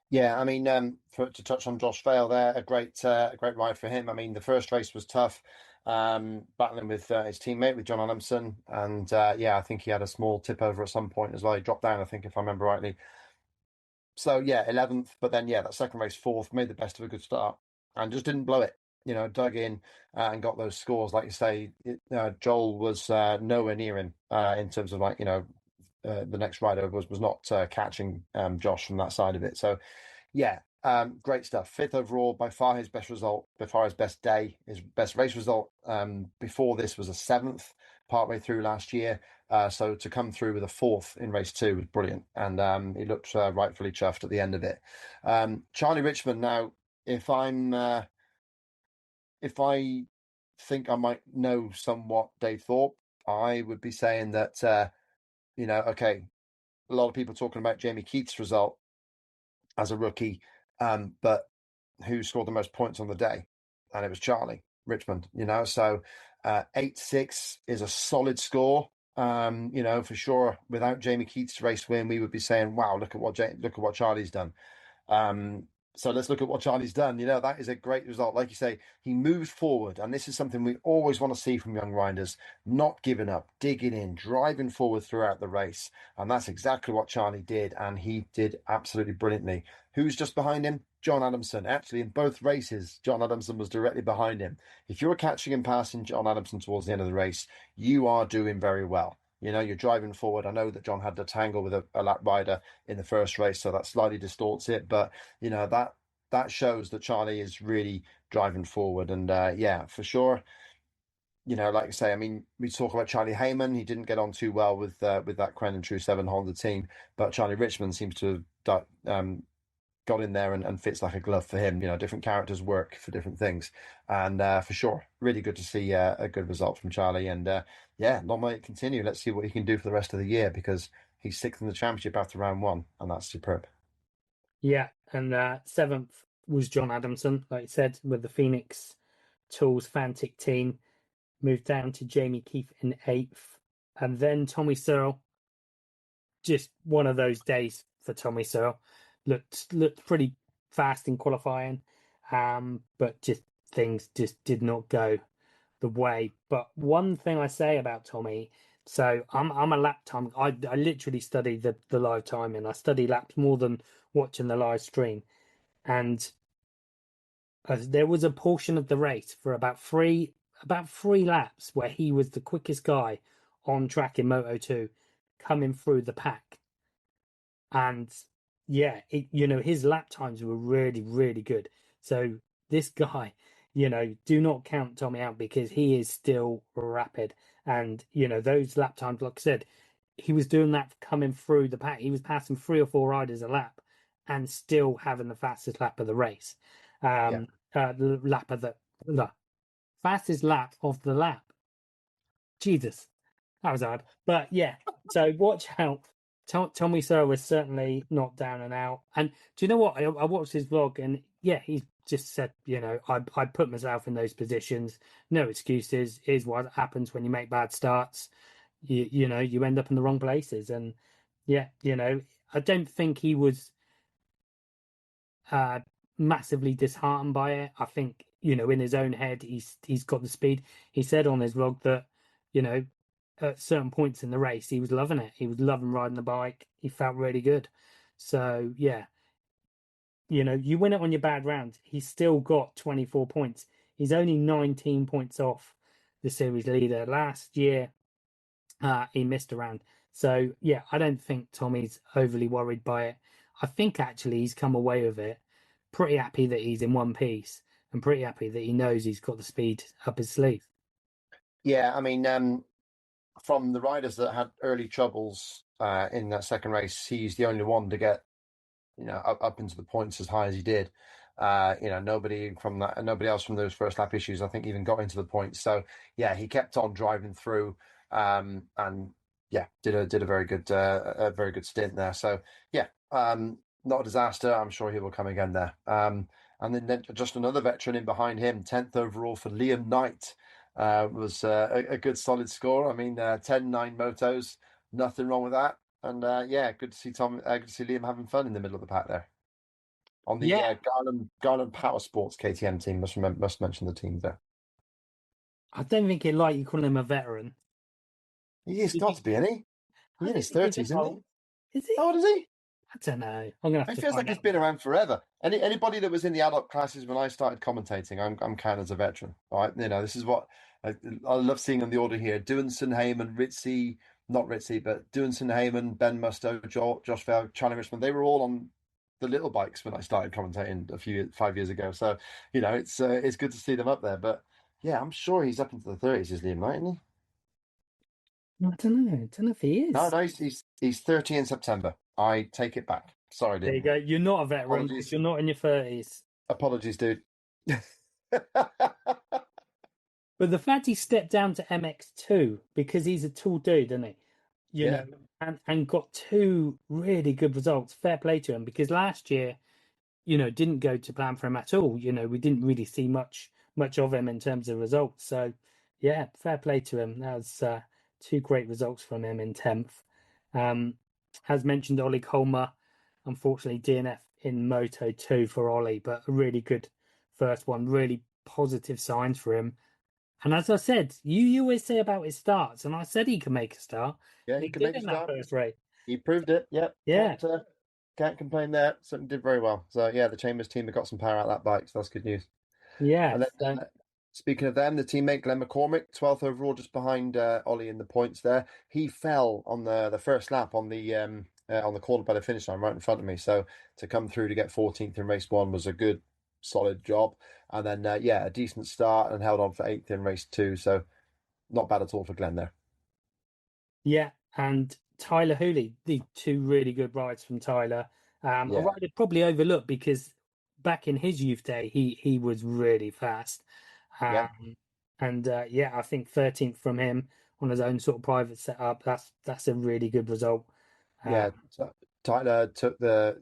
Yeah, I mean, to touch on Josh Vale there, a great ride for him. I mean, the first race was tough, battling with his teammate, with John Adamson, and yeah, I think he had a small tip over at some point as well. He dropped down, I think, if I remember rightly. So yeah, 11th, but then yeah, that second race, fourth, made the best of a good start, and just didn't blow it. Dug in and got those scores. Like you say, Joel was nowhere near him in terms of the next rider was not catching Josh from that side of it. So yeah, Great stuff. Fifth overall, by far his best result, by far his best day, his best race result. Before this was a seventh partway through last year. So to come through with a fourth in race two was brilliant. And he looked rightfully chuffed at the end of it. Charlie Richmond, now, if I think I might know somewhat Dave Thorpe, I would be saying that, okay, a lot of people talking about Jamie Keith's result as a rookie, but who scored the most points on the day? And it was Charlie Richmond, so 8-6 is a solid score. For sure, without Jamie Keith's race win, we would be saying, wow, look at what Charlie's done. So let's look at what Charlie's done. That is a great result. Like you say, he moved forward, and this is something we always want to see from young riders, not giving up, digging in, driving forward throughout the race. And that's exactly what Charlie did, and he did absolutely brilliantly. Who's just behind him? John Adamson. Actually, in both races, John Adamson was directly behind him. If you're catching and passing John Adamson towards the end of the race, you are doing very well. You're driving forward. I know that John had to tangle with a lap rider in the first race, so that slightly distorts it. But that shows that Charlie is really driving forward. And for sure. Like I say, I mean, we talk about Charlie Heyman. He didn't get on too well with that Crennan True 7 Honda team, but Charlie Richmond seems to have got in there and fits like a glove for him. Different characters work for different things, and for sure, really good to see a good result from Charlie. And long may it continue. Let's see what he can do for the rest of the year, because he's sixth in the championship after round one, and that's superb. Yeah, and seventh was John Adamson, like you said, with the Phoenix Tools Fantic team. Moved down to Jamie Keith in eighth, and then Tommy Searle. Just one of those days for Tommy Searle. Looked pretty fast in qualifying, but things just did not go the way. But one thing I say about Tommy, so I'm a lap time. I literally study the live timing. I study laps more than watching the live stream, and there was a portion of the race for about three laps where he was the quickest guy on track in Moto 2 coming through the pack. And his lap times were really, really good. So this guy, do not count Tommy out, because he is still rapid. And, those lap times, like I said, he was doing that coming through the pack. He was passing 3 or 4 riders a lap and still having the fastest lap of the race. The fastest lap of the lap. Jesus, that was hard. But yeah, so watch out. Tommy Searle was certainly not down and out. And do you know what? I watched his vlog, and yeah, he just said, I put myself in those positions. No excuses. Is what happens when you make bad starts. You end up in the wrong places. And yeah, I don't think he was massively disheartened by it. I think, in his own head, he's got the speed. He said on his vlog that, at certain points in the race, he was loving it. He was loving riding the bike. He felt really good. So yeah, you win it on your bad round. He's still got 24 points. He's only 19 points off the series leader. Last year, he missed a round. So yeah, I don't think Tommy's overly worried by it. I think actually he's come away with it pretty happy that he's in one piece, and pretty happy that he knows he's got the speed up his sleeve. Yeah, I mean, from the riders that had early troubles in that second race, he's the only one to get, up into the points as high as he did. Nobody else from those first lap issues, I think, even got into the points. So yeah, he kept on driving through, and yeah, did a very good stint there. So yeah, not a disaster. I'm sure he will come again there. And then just another veteran in behind him, 10th overall for Liam Knight. Was a good solid score. I mean, 10-9 motos, nothing wrong with that. And good to see good to see Liam having fun in the middle of the pack there. On the Garland Power Sports KTM team, must mention the team there. I don't think it like you calling him a veteran. He's got to be, isn't he? He's in his 30s, isn't he? Is he? How old is he? I don't know. I'm gonna have It to feels like he's been around forever. Anybody that was in the adult classes when I started commentating, I'm counted as a veteran. All right, this is what I love seeing on the order here: Duanson, Heyman, not Ritzy, but Duanson, Heyman, Ben Musto, Josh Vale, Charlie Richmond. They were all on the little bikes when I started commentating 5 years ago. So it's good to see them up there. But yeah, I'm sure he's up into the 30s, is Liam, right? Isn't he? I don't know. I don't know if he No, is. no, he's 30 in September. I take it back. Sorry, There you Liam. go. You're not a veteran because Apologies, you're not in your 30s. apologies, dude. But the fact he stepped down to MX2 because he's a tall dude, isn't he? You know, Yeah, and got two really good results. Fair play to him because last year, didn't go to plan for him at all. We didn't really see much of him in terms of results. So, yeah, fair play to him. That was two great results from him in 10th. As mentioned, Ollie Colmer, unfortunately DNF in Moto 2 for Ollie, but a really good first one. Really positive signs for him. And as I said, you always say about his starts, and I said he can make a start, yeah, and he he can did make a in that start. first race. He proved it. Yep, Yeah, can't complain there. Certainly did very well. So yeah, the Chambers team have got some power out of that bike, so that's good news. yeah. And then So speaking of them, the teammate Glenn McCormick, 12th overall, just behind Ollie in the points there. He fell on the first lap on the corner by the finish line right in front of me. So to come through to get 14th in race one was a good, solid job. And then a decent start and held on for 8th in race two. So not bad at all for Glenn there. yeah, and Tyler Hooley, the two really good rides from Tyler. A Yeah, rider probably overlooked because back in his youth day, he was really fast. yeah. And yeah, I think 13th from him on his own sort of private setup. That's a really good result. Uh, Yeah, Tyler took the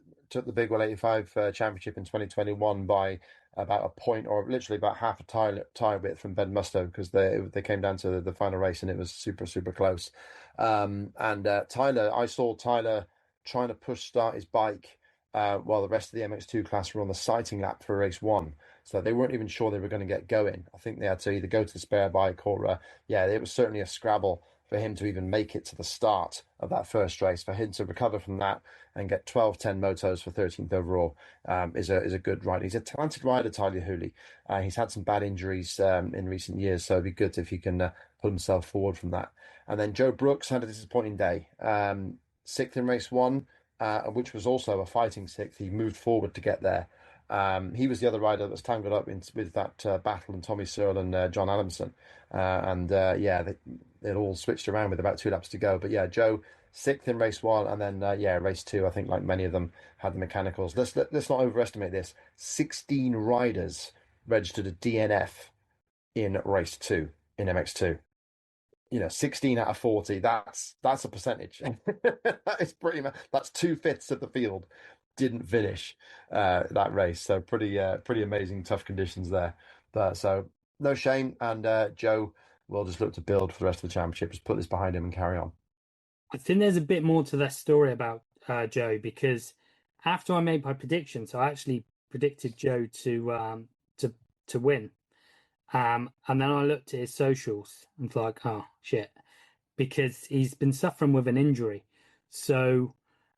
Big Well 85 championship in 2021 by about a point, or literally about half a tire width from Ben Musto, because they came down to the final race and it was super close. And I saw Tyler trying to push start his bike while the rest of the MX2 class were on the sighting lap for race one. So they weren't even sure they were going to get going. I think they had to either go to the spare bike or it was certainly a scrabble for him to even make it to the start of that first race. For him to recover from that and get 12-10 motos for 13th overall is a good rider. He's a talented rider, Tyler Hooley. He's had some bad injuries in recent years, so it'd be good if he can pull himself forward from that. And then Joe Brooks had a disappointing day. Sixth in race one, which was also a fighting sixth. He moved forward to get there. He was the other rider that was tangled up with that battle and Tommy Searle and John Adamson. It all switched around with about 2 laps to go. But yeah, Joe sixth in race one, and then race two. I think like many of them had the mechanicals. Let's not overestimate this. 16 riders registered a DNF in race two in MX2. 16 out of 40. That's a percentage. That is that's 2/5 of the field didn't finish that race. So pretty amazing, tough conditions there. But so no shame, and Joe will just look to build for the rest of the championship. Just put this behind him and carry on. I think there's a bit more to that story about Joe because after I made my prediction, so I actually predicted Joe to win. And then I looked at his socials and was like, oh shit, because he's been suffering with an injury. So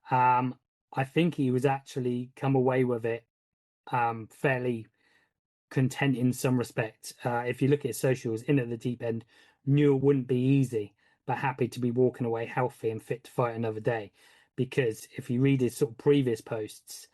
I think he was actually come away with it fairly content in some respect. If you look at his socials, in at the deep end, knew it wouldn't be easy, but happy to be walking away healthy and fit to fight another day. Because if you read his sort of previous posts,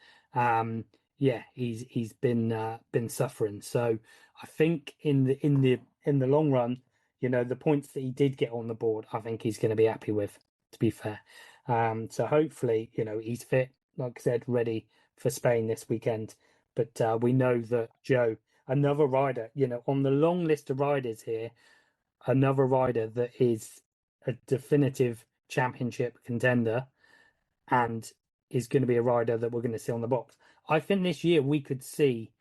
he's been suffering. So I think in the long run, the points that he did get on the board, I think he's going to be happy with. To be fair, so hopefully, he's fit, like I said, ready for Spain this weekend. But we know that Joe, another rider, on the long list of riders here, another rider that is a definitive championship contender and is going to be a rider that we're going to see on the box. I think this year we could see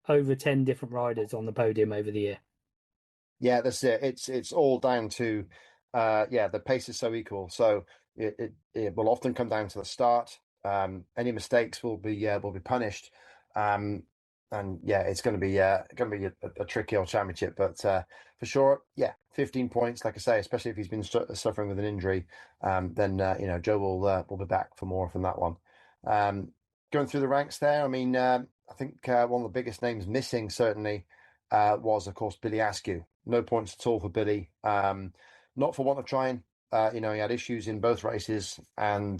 over 10 different riders on the podium over the year. Yeah, that's it. It's all down to the pace is so equal. So it will often come down to the start. Any mistakes will be punished. And yeah, it's going to be a tricky old championship, but for sure, 15 points, like I say, especially if he's been suffering with an injury, then Joe will be back for more from that one. Going through the ranks there, I mean, I think one of the biggest names missing certainly was, of course, Billy Askew. No points at all for Billy. Not for want of trying. He had issues in both races, and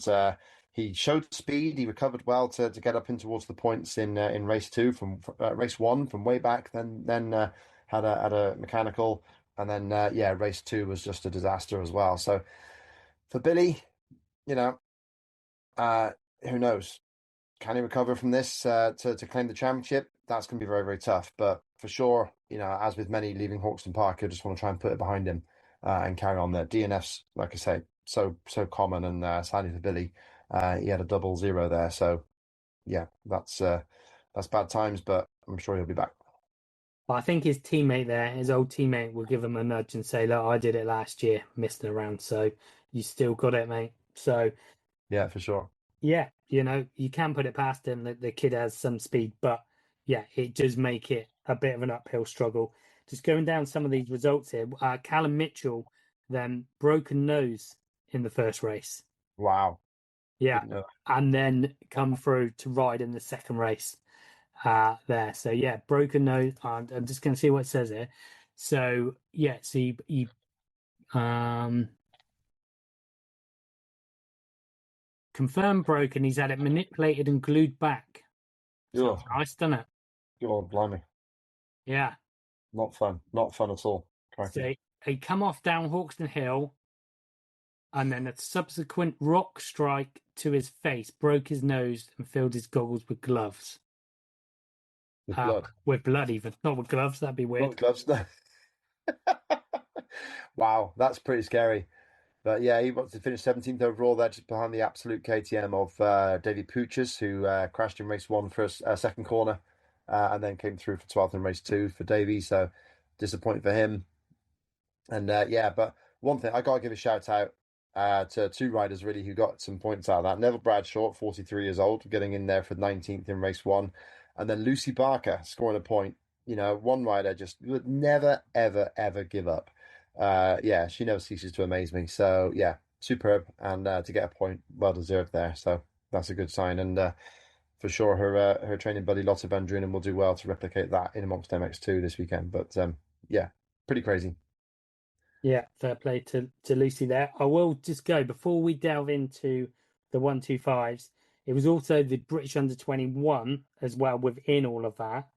he showed speed. He recovered well to get up in towards the points in race two from race one from way back. Then had a mechanical, and then yeah, race two was just a disaster as well. So for Billy, you know, uh, who knows? Can he recover from this to claim the championship? That's going to be very, very tough. But for sure, you know, as with many leaving Hawkstone Park, I just want to try and put it behind him and carry on there. DNFs, like I say, so common, and sadly for Billy, he had a 00 there. So yeah, that's bad times, but I'm sure he'll be back. I think his teammate there, his old teammate, will give him a nudge and say, "Look, I did it last year, missed it around, so you still got it, mate." So Yeah, for sure. yeah, you know, you can put it past him that the kid has some speed, but yeah, it does make it a bit of an uphill struggle. Just going down some of these results here, Callum Mitchell then broken nose in the first race. Wow. Yeah, Didn't know. and then come through to ride in the second race there. So yeah, broken nose. I'm just going to see what it says here. So yeah, so he confirmed broken. He's had it manipulated and glued back. Oh, Sounds nice, doesn't it? God, blimey. Yeah. Not fun. Not fun at all. So Crikey. he come off down Hawkstone Hill, and then a subsequent rock strike to his face broke his nose and filled his goggles with gloves. With blood. With blood, even not with gloves. That'd be weird. Not gloves, no. Wow, that's pretty scary. But yeah, he wants to finish 17th overall there, just behind the absolute KTM of Davy Pooches, who crashed in race one for a second corner and then came through for 12th in race two for Davy. So disappointing for him. And yeah, but one thing I got to give a shout out to two riders really who got some points out of that. Neville Bradshaw, 43 years old, getting in there for 19th in race one. And then Lucy Barker scoring a point. You know, one rider just would never, ever, ever give up. Yeah, she never ceases to amaze me. So yeah, superb. And to get a point, well deserved there. So that's a good sign. And for sure, her training buddy Lotte Van Drunen will do well to replicate that in amongst MX2 this weekend. But yeah, pretty crazy. Yeah, fair play to Lucy there. I will just go before we delve into the 125s. It was also the British under 21 as well within all of that.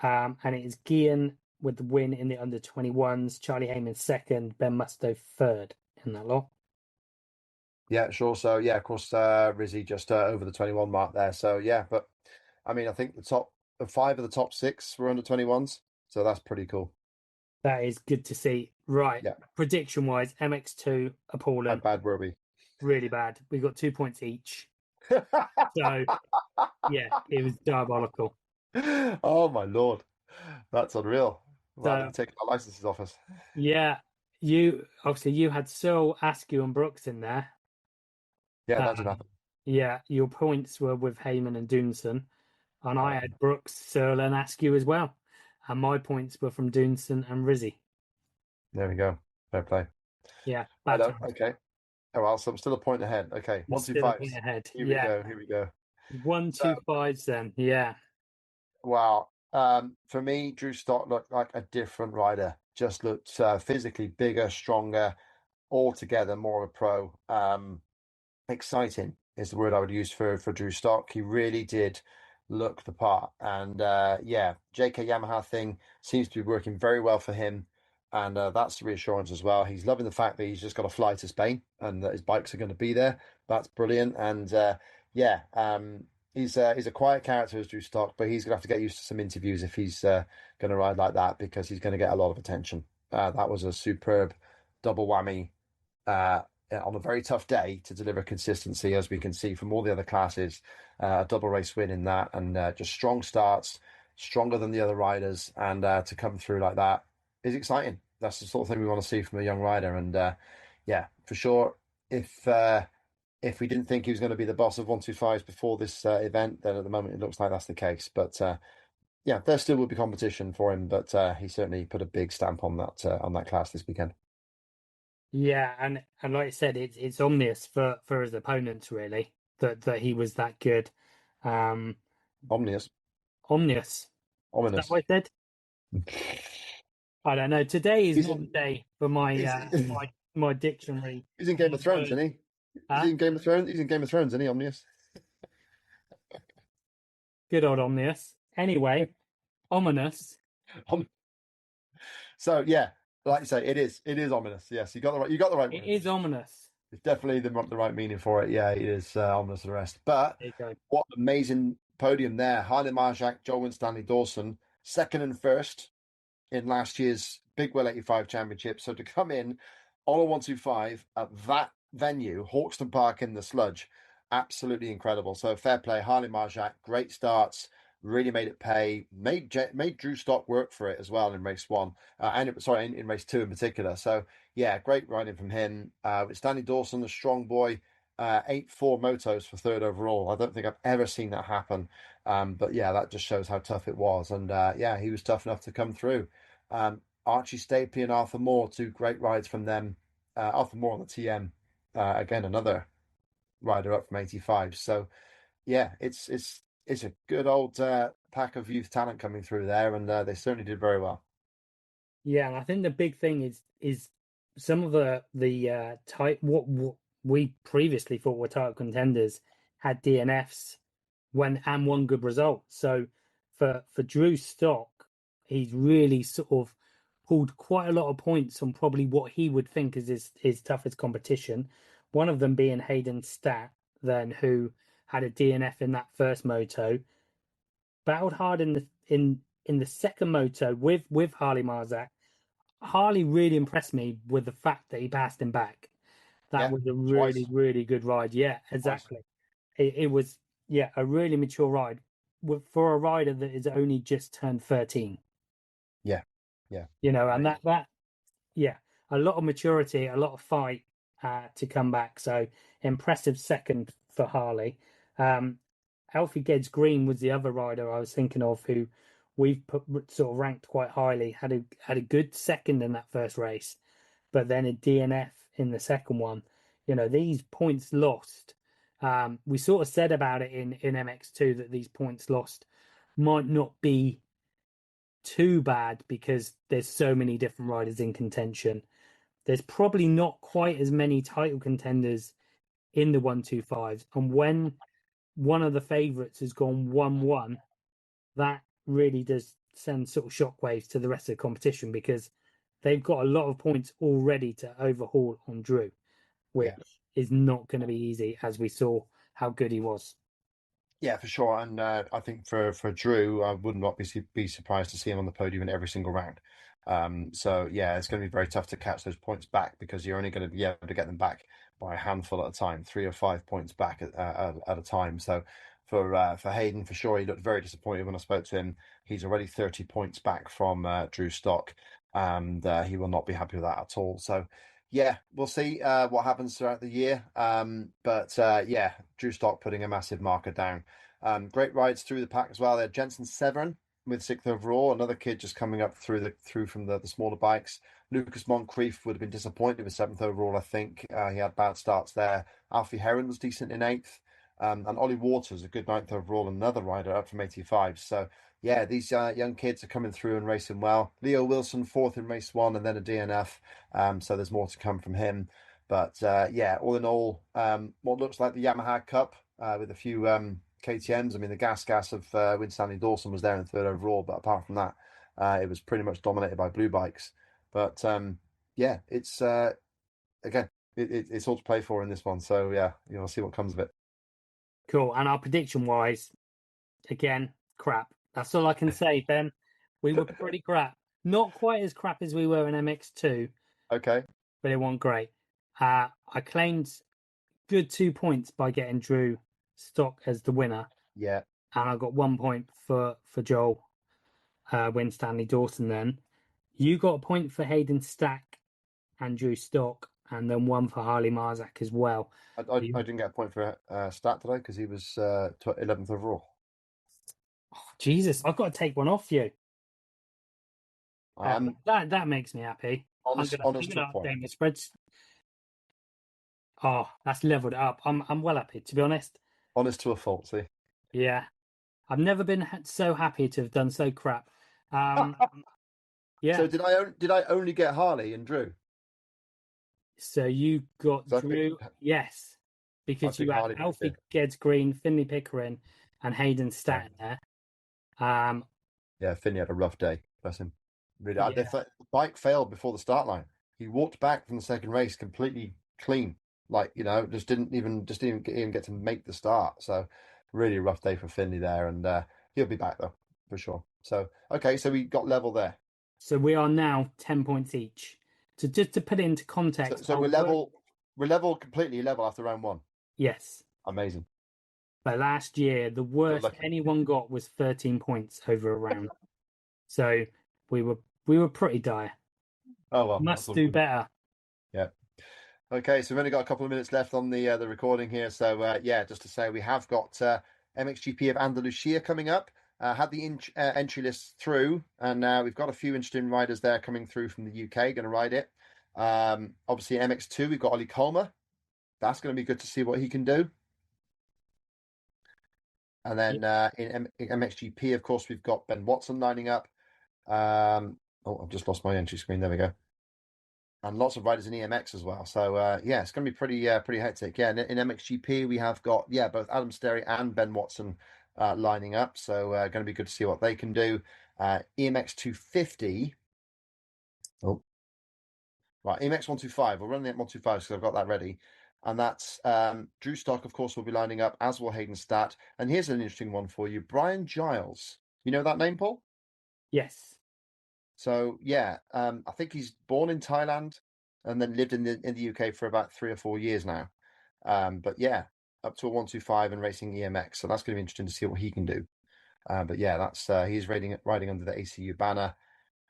And it is Guian with the win in the under 21s, Charlie Heyman second, Ben Musto third in that lot. Yeah, sure. So yeah, of course, Rizzy just over the 21 mark there. So yeah, but I mean, I think the top five of the top six were under 21s, so that's pretty cool. That is good to see. Right, Yeah. prediction wise, MX2 How appalling, bad were we? really bad. We got 2 points each. So yeah, it was diabolical. Oh my Lord, that's unreal. Wow, So they've taken our licenses off us. yeah, you had Searle, Askew, and Brooks in there. Yeah, that did happen. Yeah, your points were with Heyman and Dunson, and I Oh, had Brooks, Searle, and Askew as well. And my points were from Dunson and Rizzy. there we go. Fair play. Yeah, I bad know. times. Okay. Oh well, so I'm still a point ahead. Okay, You're one, two, still a point fives. ahead. Here we Yeah, go. Here we go. one, So, two, fives. Then yeah, wow. For me, Drew Stott looked like a different rider. Just looked physically bigger, stronger, altogether more of a pro. Exciting is the word I would use for Drew Stock. He really did look the part, and yeah, JK Yamaha thing seems to be working very well for him, and that's the reassurance as well. He's loving the fact that he's just got to fly to Spain and that his bikes are going to be there. That's brilliant, and yeah, he's a quiet character as Drew Stock, but he's going to have to get used to some interviews if he's going to ride like that because he's going to get a lot of attention. That was a superb double whammy on a very tough day to deliver consistency, as we can see from all the other classes. A double race win in that, and just strong starts, stronger than the other riders, and to come through like that is exciting. That's the sort of thing we want to see from a young rider, and yeah, for sure. If we didn't think he was going to be the boss of 125s before this event, then at the moment it looks like that's the case. But yeah, there still will be competition for him, but he certainly put a big stamp on that class this weekend. yeah, and like I said, it's obvious for his opponents really that he was that good. Omnius, Omnious. Is that ominous. what I said? I don't know. Today is He's not the in. day for my He's, my dictionary. he's in Game of Thrones, isn't he? Is he in Game of Thrones? He's in Game of Thrones, isn't he, Omnius? Good old Omnius. Anyway, ominous. So yeah, like you say, it is ominous. Yes, you got the right It words. is ominous. It's definitely the right meaning for it. Yeah, it is ominous arrest. But There you go. what an amazing podium there. Harley Marjak, Joe and Stanley Dawson, second and first in last year's Big Wheel 85 Championship. So to come in on a 125 at that venue, Hawkstone Park in the sludge, absolutely incredible. So fair play, Harley Marjak, great starts, really made it pay, made Drew Stock work for it as well in race one, in race two in particular. So yeah, great riding from him. With Stanley Dawson, the strong boy, 8-4 motos for third overall. I don't think I've ever seen that happen. But yeah, that just shows how tough it was. And yeah, he was tough enough to come through. Archie Stapey and Arthur Moore, two great rides from them. Arthur Moore on the TM, again another rider up from 85. So yeah, it's a good old pack of youth talent coming through there, and they certainly did very well. Yeah, and I think the big thing is some of the type what we previously thought were title contenders had DNFs and won good results. So for Drew Stock, he's really sort of pulled quite a lot of points on probably what he would think is his toughest competition. One of them being Hayden Statt, then who had a DNF in that first moto, battled hard in the second moto with Harley Marzak. Harley really impressed me with the fact that he passed him back. That Yeah, was a really, twice, really good ride. Yeah, twice. exactly. It was, yeah, a really mature ride for a rider that is only just turned 13. Yeah, yeah, And amazing. yeah, a lot of maturity, a lot of fight to come back. So impressive second for Harley. Alfie Geddes Green was the other rider I was thinking of who we've sort of ranked quite highly. Had a good second in that first race, but then a DNF in the second one. These points lost. We sort of said about it in MX2 that these points lost might not be too bad because there's so many different riders in contention. There's probably not quite as many title contenders in the 125s. And when one of the favourites has gone 1-1, that really does send sort of shockwaves to the rest of the competition because they've got a lot of points already to overhaul on Drew, which Yeah. is not going to be easy, as we saw how good he was. Yeah, for sure. And I think for Drew, I would not be surprised to see him on the podium in every single round. So yeah, it's going to be very tough to catch those points back because you're only going to be able to get them back by a handful at a time, 3 or 5 points back at a time. So for Hayden, for sure, he looked very disappointed when I spoke to him. He's already 30 points back from Drew Stock, and he will not be happy with that at all. So yeah, we'll see what happens throughout the year. But yeah, Drew Stock putting a massive marker down. Great rides through the pack as well. There, Jensen Severin with sixth overall, another kid just coming up through from the smaller bikes. Lucas Moncrief would have been disappointed with seventh overall. I think he had bad starts there. Alfie Heron was decent in eighth, and Ollie Waters a good ninth overall, another rider up from 85. So yeah, these young kids are coming through and racing well. Leo Wilson fourth in race one, and then a DNF. So there's more to come from him. But yeah, all in all, what looks like the Yamaha Cup with a few KTM's. I mean, the gas of Win Stanley Dawson was there in third overall, but apart from that, it was pretty much dominated by blue bikes. But yeah, it's again, it's all to play for in this one. So yeah, you'll see what comes of it. Cool. And our prediction wise, again, crap. That's all I can say, Ben. We were pretty crap. Not quite as crap as we were in MX2, Okay. but it wasn't great. I claimed good 2 points by getting Drew Stock as the winner, Yeah. and I got 1 point for Joel Win Stanley Dawson. Then you got a point for Hayden Stack and Drew Stock, and then one for Harley Marzak as well. I didn't get a point for Stat today because he was 11th overall. Oh, Jesus, I've got to take one off you. That makes me happy. Honest I'm to gonna a point. update my spreads. Oh, that's leveled it up. I'm well happy, to be honest. Honest to a fault, see. Yeah, I've never been so happy to have done so crap. Yeah. So did I only get Harley and Drew? So you got So Drew. Yes. because think you had Harley would be Alfie fifth. Geddes Green, Finley Pickering, and Hayden Staton there. Yeah, Finney had a rough day. Bless him. Really, Yeah. the bike failed before the start line. He walked back from the second race completely clean, like just didn't even get to make the start. So really rough day for Finley there, and he'll be back though for sure. So okay, so we got level there. So we are now 10 points each. So just to put it into context, So we're level. We're level, completely level after round one. Yes. Amazing. But last year, the worst lucky. anyone got was 13 points over a round. So we were pretty dire. Oh well, Must do better. Yeah. Okay, so we've only got a couple of minutes left on the recording here. So yeah, just to say we have got MXGP of Andalusia coming up. Had the entry list through, and we've got a few interesting riders there coming through from the UK, going to ride it. Obviously MX2, we've got Ollie Colmer. That's going to be good to see what he can do. And then in MXGP, of course, we've got Ben Watson lining up. Oh, I've just lost my entry screen. There we go. And lots of riders in EMX as well. So yeah, it's going to be pretty hectic. Yeah, in MXGP we have got both Adam Sterry and Ben Watson lining up. So going to be good to see what they can do. EMX 250. Oh, right, EMX 125. We'll run the 125 because I've got that ready. And that's Drew Stock, of course, will be lining up, as will Hayden Statt. And here's an interesting one for you. Brian Giles. You know that name, Paul? Yes. So yeah, I think he's born in Thailand and then lived in the UK for about 3 or 4 years now. But yeah, up to a 125 and racing EMX. So that's going to be interesting to see what he can do. But yeah, that's he's riding under the ACU banner.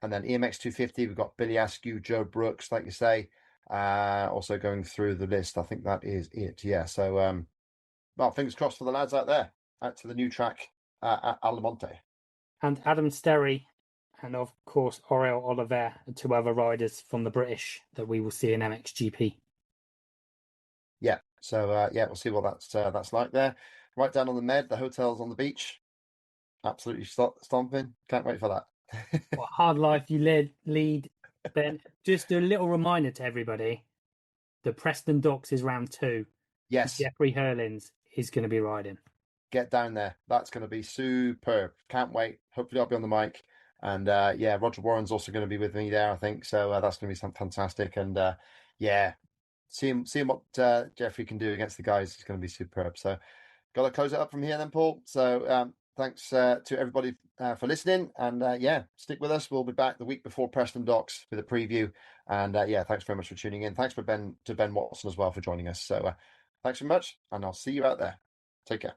And then EMX 250, we've got Billy Askew, Joe Brooks, like you say, also going through the list. I think that is it. Yeah. So well, fingers crossed for the lads out there, out to the new track at Alamonte. And Adam Sterry and of course Oriel Oliver are two other riders from the British that we will see in MXGP. Yeah, so yeah, we'll see what that's like there. Right down on the Med, the hotel's on the beach. Absolutely stomping. Can't wait for that. What hard life you lead, Ben. Just a little reminder to everybody: the Preston Docks is round 2. Yes, Jeffrey Hurlins is going to be riding. get down there. That's going to be superb. Can't wait. Hopefully, I'll be on the mic. And yeah, Roger Warren's also going to be with me there, I think. So that's going to be something fantastic. And yeah, seeing what Jeffrey can do against the guys is going to be superb. So got to close it up from here then, Paul. So thanks to everybody for listening. And yeah, stick with us. We'll be back the week before Preston Docks with a preview. And yeah, thanks very much for tuning in. Thanks to Ben Watson as well for joining us. So thanks very much. And I'll see you out there. Take care.